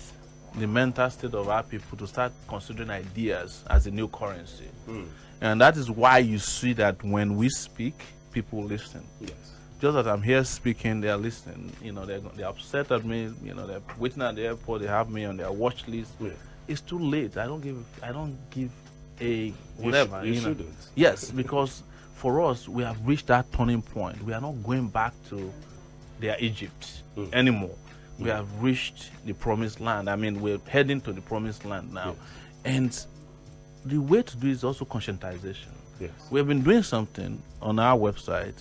the mental state of our people to start considering ideas as a new currency. And that is why you see that when we speak, people listen. Just as I'm here speaking, they are listening. You know, they're upset at me. You know, they're waiting at the airport. They have me on their watch list. It's too late. I don't give a whatever. You shouldn't. Yes, because for us, we have reached that turning point. We are not going back to their Egypt anymore. We have reached the promised land. I mean, we're heading to the promised land now. And the way to do it is also conscientization. We have been doing something on our website,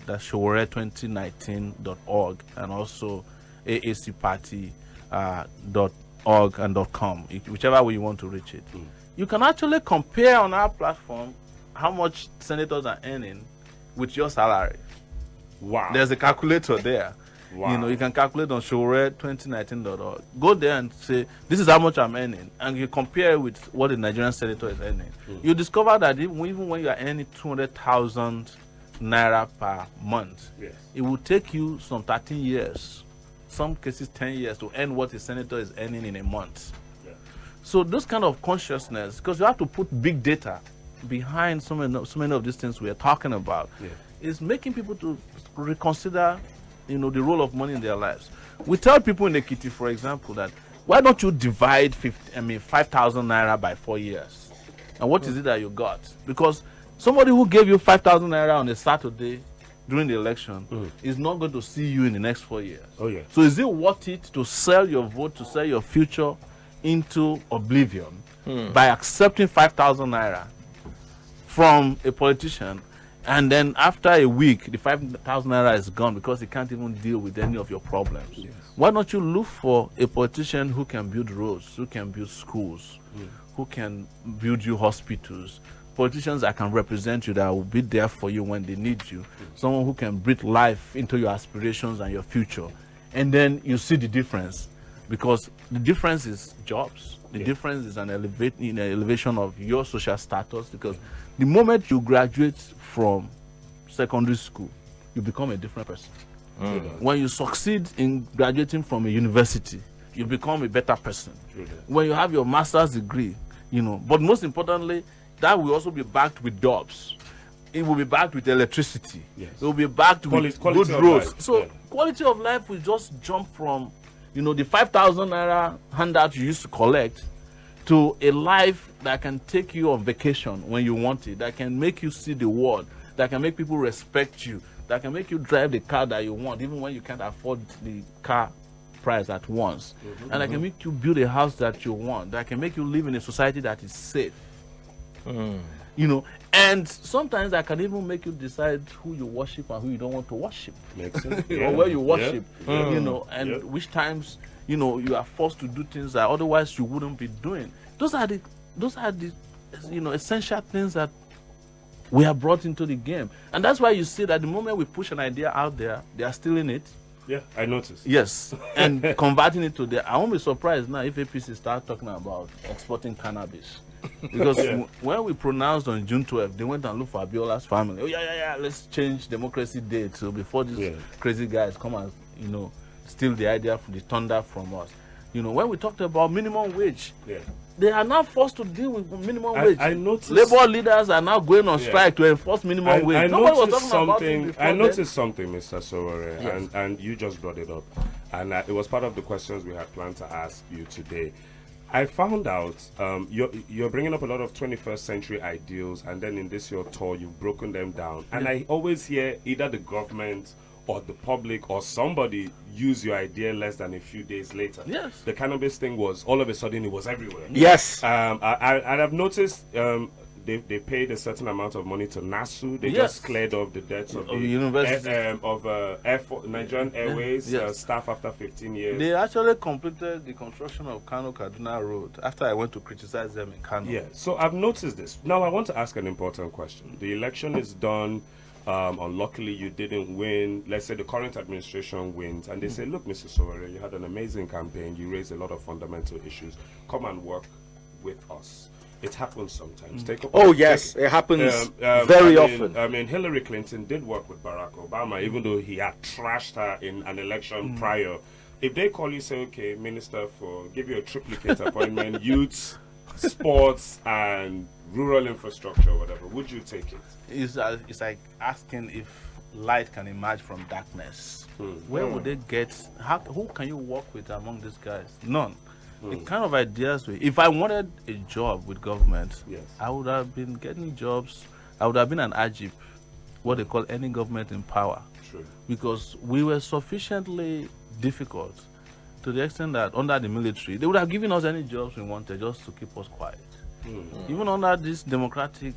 that's Sowore2019.org, and also aacparty.org and .com, whichever way you want to reach it. You can actually compare on our platform how much senators are earning with your salary. Wow. There's a calculator there. Wow. You know, you can calculate on Sowore2019.org. Go there and say, this is how much I'm earning. And you compare with what the Nigerian senator is earning. You discover that even when you are earning 200,000 naira per month, it will take you some 13 years, some cases 10 years, to earn what a senator is earning in a month. So those kind of consciousness, because you have to put big data behind so many of these things we are talking about, is making people to reconsider, you know, the role of money in their lives. We tell people in Ekiti, for example, that why don't you divide 5,000 naira by 4 years? And what is it that you got? Because somebody who gave you 5,000 naira on a Saturday during the election is not going to see you in the next 4 years. Oh, yeah. So is it worth it to sell your vote, to sell your future into oblivion by accepting 5,000 naira from a politician, and then after a week the 5,000 naira is gone because he can't even deal with any of your problems? Yes. Why don't you look for a politician who can build roads, who can build schools, who can build you hospitals, politicians that can represent you, that will be there for you when they need you, someone who can breathe life into your aspirations and your future, and then you see the difference. Because the difference is jobs. The difference is an elevation of your social status. Because the moment you graduate from secondary school, you become a different person. When you succeed in graduating from a university, you become a better person. When you have your master's degree, But most importantly, that will also be backed with jobs. It will be backed with electricity. Yes. It will be backed with good roads. Life. So quality of life will just jump from the 5,000 naira handout you used to collect to a life that can take you on vacation when you want it, that can make you see the world, that can make people respect you, that can make you drive the car that you want, even when you can't afford the car price at once, and that can make you build a house that you want, that can make you live in a society that is safe. And sometimes that can even make you decide who you worship and who you don't want to worship. Makes sense. Or where you worship, and which times, you are forced to do things that otherwise you wouldn't be doing. Those are the essential things that we have brought into the game. And that's why you see that the moment we push an idea out there, they are stealing it. Yeah, I noticed. Yes, and converting it to their. I won't be surprised now if APC start talking about exporting cannabis. Because when we pronounced on June 12th, they went and looked for Abiola's family. Oh, yeah, let's change democracy date. So before these crazy guys come and, steal the idea, the thunder from us. When we talked about minimum wage, they are now forced to deal with minimum wage. I noticed. Labor leaders are now going on strike to enforce minimum wage. I Nobody was noticed talking about something. it before I then. noticed something, Mr. Sowore, and you just brought it up, and it was part of the questions we had planned to ask you today. I found out you're bringing up a lot of 21st century ideals, and then in this your tour, you've broken them down. And I always hear either the government or the public or somebody use your idea less than a few days later. Yes. The cannabis thing was, all of a sudden, it was everywhere. Yes. I've noticed they paid a certain amount of money to NASU. They just cleared off the debts of the university. Nigerian Airways staff after 15 years. They actually completed the construction of Kano-Kaduna Road after I went to criticize them in Kano. Yeah, so I've noticed this. Now I want to ask an important question. The election is done. Unluckily, you didn't win. Let's say the current administration wins, and they say, look, Mr. Sowore, you had an amazing campaign. You raised a lot of fundamental issues. Come and work with us. It happens sometimes. It happens very often. I mean, Hillary Clinton did work with Barack Obama, even though he had trashed her in an election prior. If they call you, say, okay, Minister, give you a triplicate appointment, youth, sports, and rural infrastructure, whatever, would you take it? It's like asking if light can emerge from darkness. Where would they get? Who can you work with among these guys? None. The kind of ideas if I wanted a job with government, I would have been getting jobs. I would have been an AGIP, what they call any government in power. True. Because we were sufficiently difficult to the extent that under the military, they would have given us any jobs we wanted just to keep us quiet. Even under these democratic,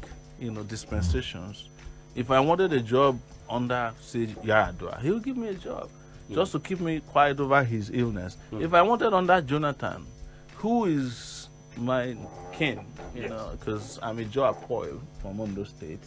dispensations, if I wanted a job under, say, Yaradua, he would give me a job just to keep me quiet over his illness. If I wanted under Jonathan, who is my kin, because I'm a Joe Apoil from Ondo State.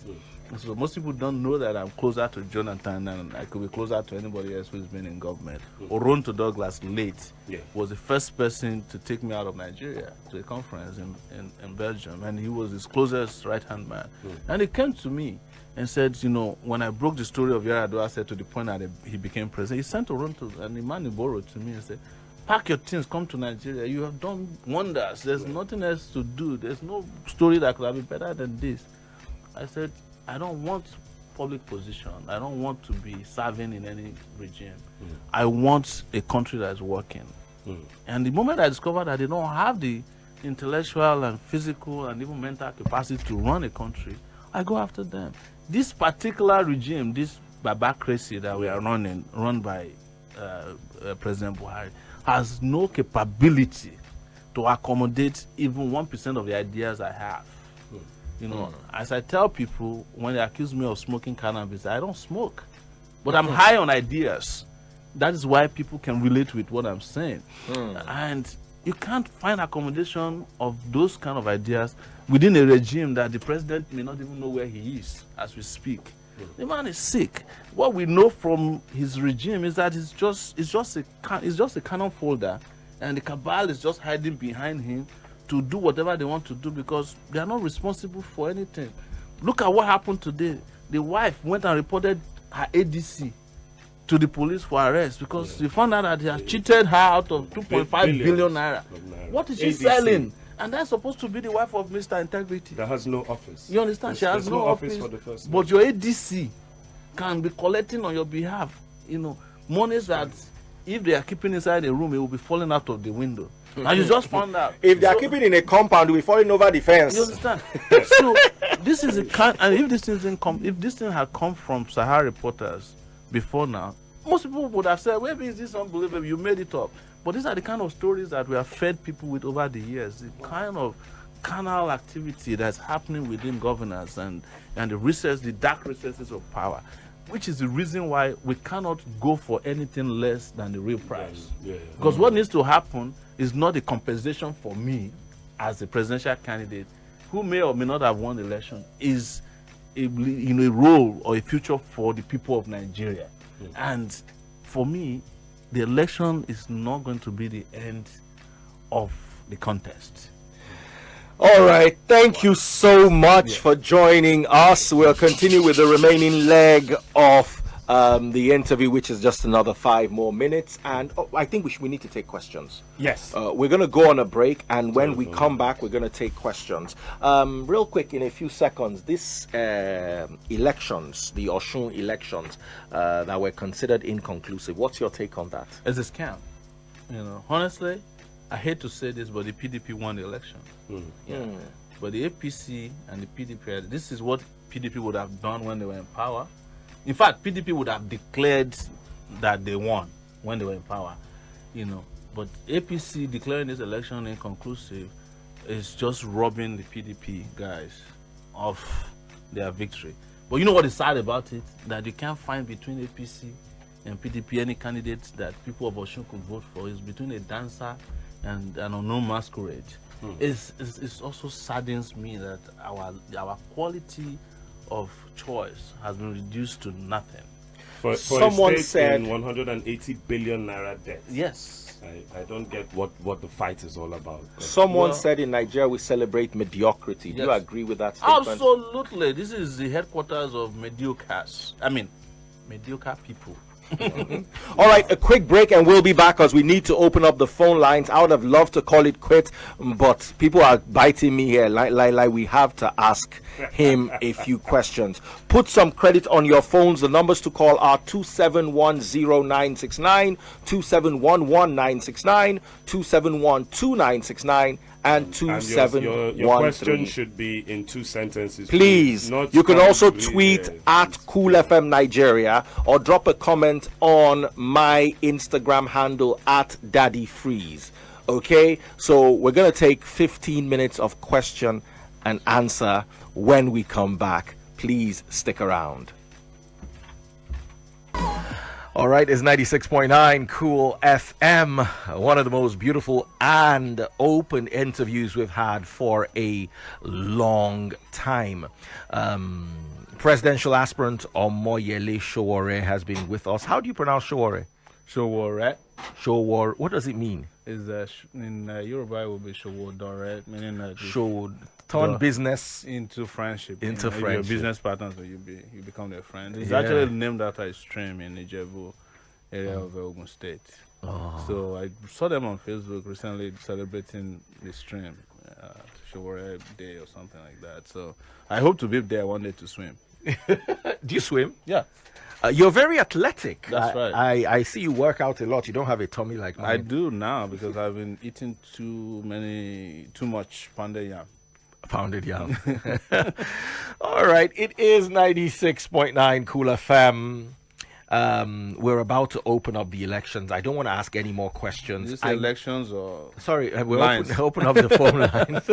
So most people don't know that I'm closer to Jonathan and I could be closer to anybody else who's been in government. Oronto Douglas late was the first person to take me out of Nigeria to a conference in Belgium, and he was his closest right-hand man. And he came to me and said, when I broke the story of Yaradua, said to the point that he became president, he sent Oronto and the man he borrowed to me and said, pack your things, come to Nigeria. You have done wonders. There's nothing else to do. There's no story that could have been better than this. I said, I don't want public position. I don't want to be serving in any regime. I want a country that's working. And the moment I discovered that they don't have the intellectual and physical and even mental capacity to run a country, I go after them. This particular regime, this babacracy that we are run by President Buhari, has no capability to accommodate even 1% of the ideas I have. You know, as I tell people when they accuse me of smoking cannabis, I don't smoke, but I'm high on ideas. That is why people can relate with what I'm saying. And you can't find accommodation of those kind of ideas within a regime that the president may not even know where he is as we speak. The man is sick. What we know from his regime is that it's just a cannon folder, and the cabal is just hiding behind him to do whatever they want to do because they are not responsible for anything. Look at what happened today. The wife went and reported her ADC to the police for arrest because they found out that they had cheated her out of 2.5 billion naira. What is she selling? And that's supposed to be the wife of Mr. Integrity. That has no office. You understand? She has no office for the first but your ADC can be collecting on your behalf, you know, monies that if they are keeping inside the room, it will be falling out of the window. And you just found out. If they are keeping in a compound, we're falling over the fence. You understand? So this is a kind, and if this thing had come from Sahara reporters before now, most people would have said, "Maybe is this unbelievable? You made it up." But these are the kind of stories that we have fed people with over the years. The kind of carnal activity that's happening within governance and the dark recesses of power, which is the reason why we cannot go for anything less than the real price. Because what needs to happen is not a compensation for me as a presidential candidate who may or may not have won the election, is a role or a future for the people of Nigeria. And for me, the election is not going to be the end of the contest. All right. Thank you so much for joining us. We'll continue with the remaining leg of the interview, which is just another 5 more minutes. And I think we need to take questions. Yes. We're going to go on a break. And when we come back, we're going to take questions. Real quick, in a few seconds, this elections, the Osun elections that were considered inconclusive. What's your take on that? It's a scam. You know, honestly, I hate to say this, but the PDP won the election. But the APC and the PDP, this is what PDP would have done when they were in power. In fact, PDP would have declared that they won when they were in power, you know. But APC declaring this election inconclusive is just robbing the PDP guys of their victory. But you know what is sad about it? That you can't find between APC and PDP any candidate that people of Osun could vote for. It's between a dancer and an unknown masquerade. It also saddens me that our quality of choice has been reduced to nothing. For Someone a state said in 180 billion naira debt. Yes. I don't get what the fight is all about. Someone said in Nigeria we celebrate mediocrity. Do you agree with that statement? Absolutely. This is the headquarters of mediocre people. All right, a quick break and we'll be back because we need to open up the phone lines. I would have loved to call it quit, but people are biting me here. Like we have to ask him a few questions. Put some credit on your phones. The numbers to call are 2710969, 2711969, 2712969, and 2713. Your question should be in 2 sentences. Please. Not You can also please, tweet yes. at Cool FM Nigeria or drop a comment on my Instagram handle at Daddy Freeze. Okay, so we're gonna take 15 minutes of question and answer when we come back. Please stick around. All right, it's 96.9 Cool FM, one of the most beautiful and open interviews we've had for a long time. Presidential aspirant Omoyele Sowore has been with us. How do you pronounce Sowore? Sowore. Sowore. What does it mean? Is in Yoruba it will be Sowore, meaning Show turn business into friendship. Into If friendship. you're business partners, so you become their friend. It's Yeah. actually named after a stream in the Ijebu area of Ogun State. So I saw them on Facebook recently celebrating the stream, Sowore Day or something like that. So I hope to be there one day to swim. Do you swim? Yeah. You're very athletic. That's right. I see you work out a lot. You don't have a tummy like mine. I do now because I've been eating too much pounded yam. Pounded yam. All right, it is 96.9 Cool FM. We're about to open up the elections. I don't want to ask any more questions. Is this elections or Sorry, we're lines? open up the phone lines.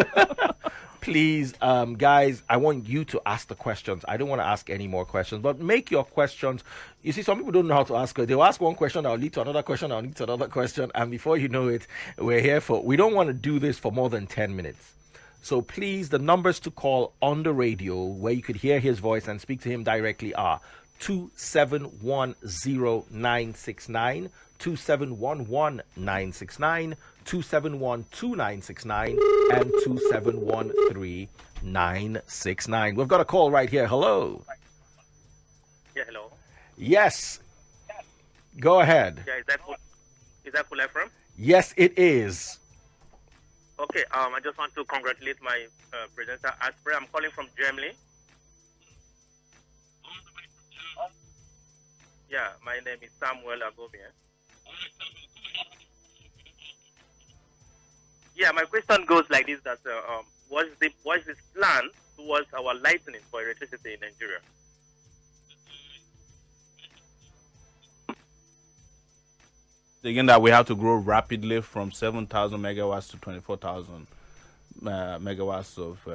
Please, guys, I want you to ask the questions. I don't want to ask any more questions, but make your questions. You see, some people don't know how to ask. They'll ask one question, that'll lead to another question, that'll lead to another question, and before you know it, we don't want to do this for more than 10 minutes. So please, the numbers to call on the radio where you could hear his voice and speak to him directly are 2710969, 2711969, 2712969, and 2713969. We've got a call right here. Hello. Yeah, hello. Yes. Go ahead. Yeah, is that full FM? Yes, it is. Okay, I just want to congratulate my presenter, aspirant. I'm calling from Germany. Yeah, my name is Samuel Agobia. Yeah, my question goes like this: that what is this plan towards our lightning for electricity in Nigeria? Again, that we have to grow rapidly from 7,000 megawatts to 24,000 megawatts of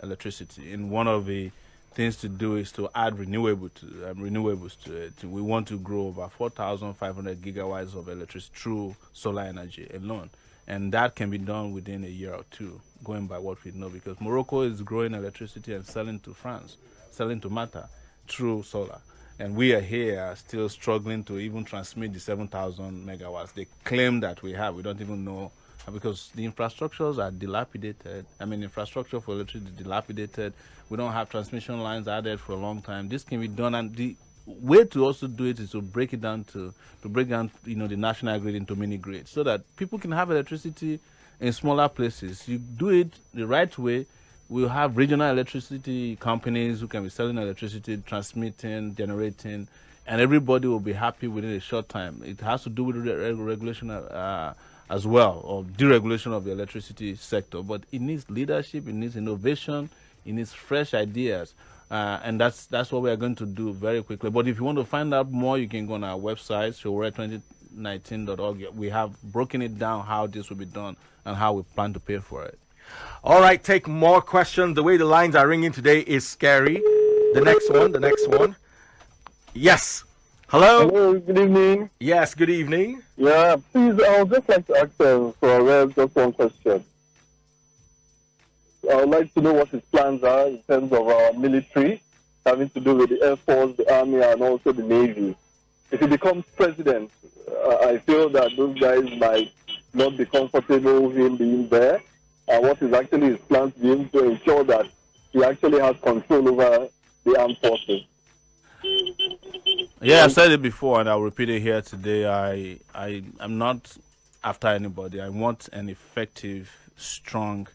electricity. And one of the things to do is to add renewables to it. We want to grow over 4,500 gigawatts of electricity through solar energy alone. And that can be done within a year or two, going by what we know, because Morocco is growing electricity and selling to France, selling to Malta through solar. And we are here still struggling to even transmit the 7,000 megawatts. They claim that we have. We don't even know, because the infrastructures are dilapidated. I mean, infrastructure for electricity is dilapidated. We don't have transmission lines added for a long time. This can be done, and the way to also do it is to break it down to break down, the national grid into mini grids, so that people can have electricity in smaller places. You do it the right way. We'll have regional electricity companies who can be selling electricity, transmitting, generating, and everybody will be happy within a short time. It has to do with regulation as well, or deregulation of the electricity sector. But it needs leadership, it needs innovation, it needs fresh ideas. And that's what we are going to do very quickly. But if you want to find out more, you can go on our website, Sowore2019.org. We have broken it down how this will be done and how we plan to pay for it. All right, take more questions. The way the lines are ringing today is scary. The next one. Yes. Hello? Hello, good evening. Yes, good evening. Yeah, please, I would just like to ask for just one question. I would like to know what his plans are in terms of our military, having to do with the Air Force, the Army, and also the Navy. If he becomes president, I feel that those guys might not be comfortable with him being there. And what is actually his plan to be able to ensure that he actually has control over the armed forces? Yeah, I said it before, and I'll repeat it here today. I'm not after anybody. I want an effective, strong,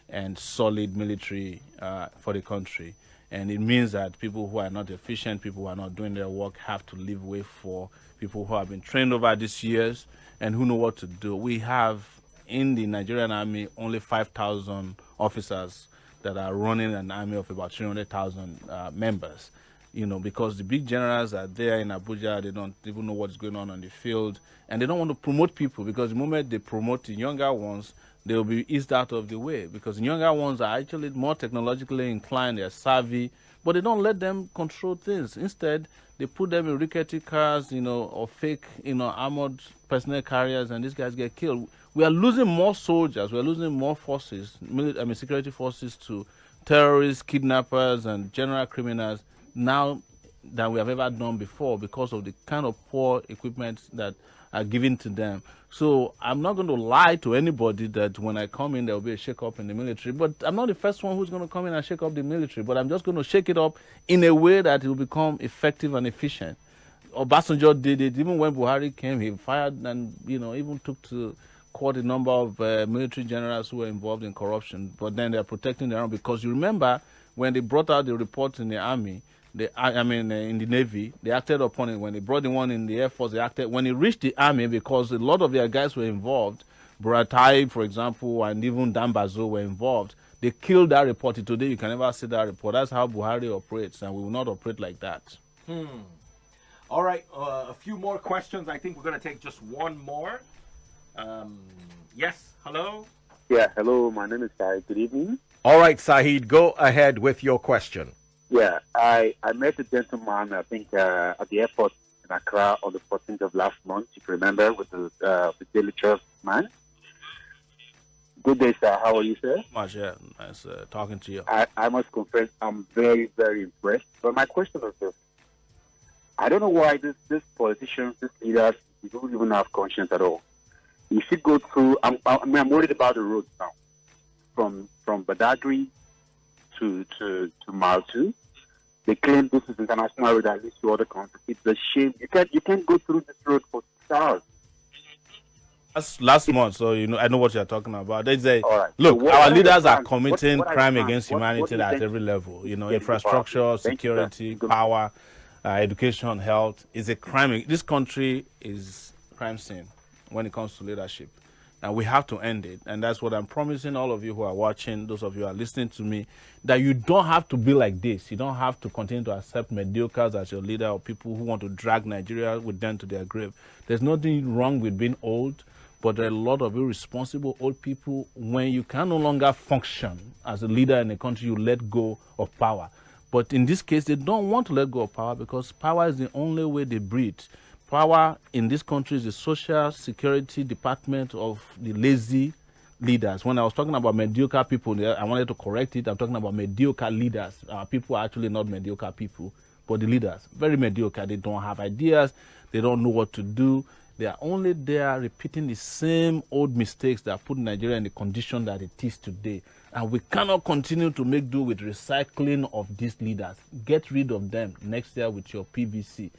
and solid military for the country. And it means that people who are not efficient, people who are not doing their work, have to leave way for people who have been trained over these years and who know what to do. We have in the Nigerian Army only 5,000 officers that are running an army of about 300,000 members. Because the big generals are there in Abuja, they don't even know what's going on the field, and they don't want to promote people, because the moment they promote the younger ones, they will be eased out of the way, because the younger ones are actually more technologically inclined, they're savvy, but they don't let them control things. Instead, they put them in rickety cars, or fake, armored personnel carriers, and these guys get killed. We are losing more soldiers, we are losing more forces, security forces to terrorists, kidnappers, and general criminals now than we have ever done before, because of the kind of poor equipment that are given to them. So I'm not going to lie to anybody that when I come in, there will be a shake-up in the military. But I'm not the first one who's going to come in and shake up the military. But I'm just going to shake it up in a way that it will become effective and efficient. Obasanjo did it. Even when Buhari came, he fired and, even took to court a number of military generals who were involved in corruption. But then they're protecting their own, because you remember when they brought out the reports in the Army, in the Navy, they acted upon it. When they brought the one in the Air Force, they acted. When it reached the Army, because a lot of their guys were involved, Buratai, for example, and even Dambazo were involved, They killed that report. Today you can never see that report. That's how Buhari operates, and we will not operate like that. All right, a few more questions. I think we're going to take just one more. Yes, hello? Yeah, hello, my name is Sai. Good evening. All right, Sahid, go ahead with your question. Yeah, I met a gentleman, I think, at the airport in Accra on the 14th of last month, if you remember, with the Daily Trust man. Good day, sir. How are you, sir? Much, yeah. Nice talking to you. I must confess, I'm very, very impressed. But my question is this. I don't know why these politicians, these leaders, they don't even have conscience at all. If you go through, I'm worried about the roads now. From Badagry to Maltu. They claim this is international road that leads to other countries. It's a shame. You can't go through this road for 6 hours. That's last month, so I know what you're talking about. They say, All right. look, So our leaders are what committing are the crime plans? against What humanity do you at think- every level. Yeah, Infrastructure, thank you, sir. security, Good. power, education, health. Is a crime. This country is crime scene when it comes to leadership. And we have to end it. And that's what I'm promising all of you who are watching, those of you who are listening to me, that you don't have to be like this. You don't have to continue to accept mediocres as your leader or people who want to drag Nigeria with them to their grave. There's nothing wrong with being old, but there are a lot of irresponsible old people. When you can no longer function as a leader in a country, you let go of power. But in this case, they don't want to let go of power because power is the only way they breathe. Power in this country is the social security department of the lazy leaders. When I was talking about mediocre people, I wanted to correct it. I'm talking about mediocre leaders. People are actually not mediocre people, but the leaders, very mediocre. They don't have ideas. They don't know what to do. They are only there repeating the same old mistakes that put Nigeria in the condition that it is today. And we cannot continue to make do with recycling of these leaders. Get rid of them next year with your PVC.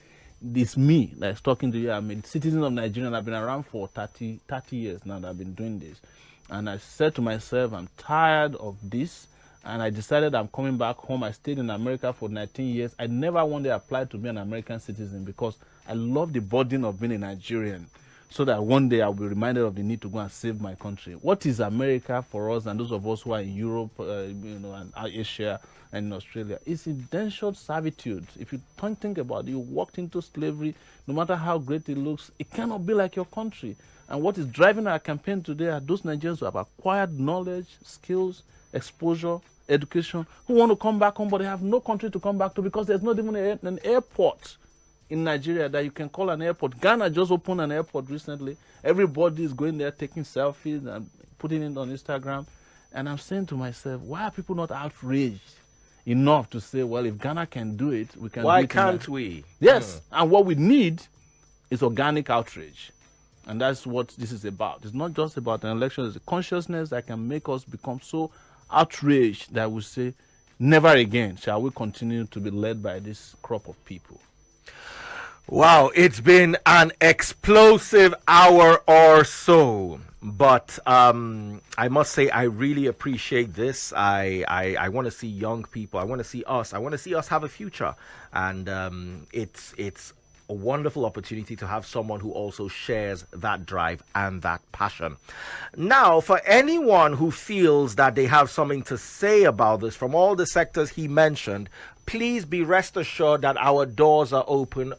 This me that's talking to you. I'm a citizen of Nigeria and I've been around for 30 years now that I've been doing this. And I said to myself, I'm tired of this. And I decided I'm coming back home. I stayed in America for 19 years. I never one day applied to be an American citizen because I love the burden of being a Nigerian. So that one day I'll be reminded of the need to go and save my country. What is America for us and those of us who are in Europe, and Asia and in Australia? It's indentured servitude. If you don't think about it, you walked into slavery, no matter how great it looks, it cannot be like your country. And what is driving our campaign today are those Nigerians who have acquired knowledge, skills, exposure, education, who want to come back home, but they have no country to come back to because there's not even an airport in Nigeria that you can call an airport. Ghana just opened an airport recently. Everybody is going there taking selfies and putting it on Instagram. And I'm saying to myself, why are people not outraged enough to say, well, if Ghana can do it, we can do it. Why can't we? Yes. And what we need is organic outrage. And that's what this is about. It's not just about an election. It's a consciousness that can make us become so outraged that we say, never again shall we continue to be led by this crop of people. Wow, it's been an explosive hour or so. But I must say, I really appreciate this. I want to see young people. I want to see us. I want to see us have a future. And it's a wonderful opportunity to have someone who also shares that drive and that passion. Now, for anyone who feels that they have something to say about this from all the sectors he mentioned, please be rest assured that our doors are open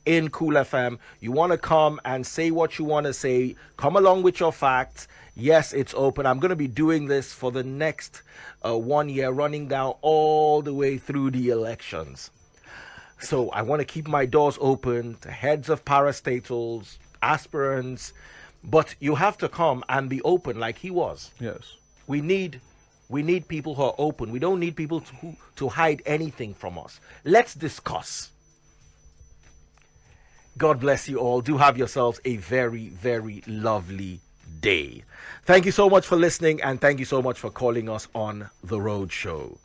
in Cool FM. You want to come and say what you want to say, come along with your facts. Yes, it's open. I'm going to be doing this for the next 1 year, running down all the way through the elections. So I want to keep my doors open to heads of parastatals, aspirants, but you have to come and be open like he was. Yes. We need people who are open. We don't need people to hide anything from us. Let's discuss. God bless you all. Do have yourselves a very, very lovely day. Thank you so much for listening, and thank you so much for calling us on The Road Show.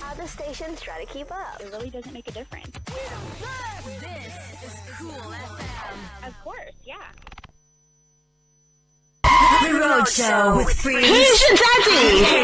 Other stations try to keep up. It really doesn't make a difference. This is Cool FM. Of course, yeah. The Road Show with Free. Here's your daddy.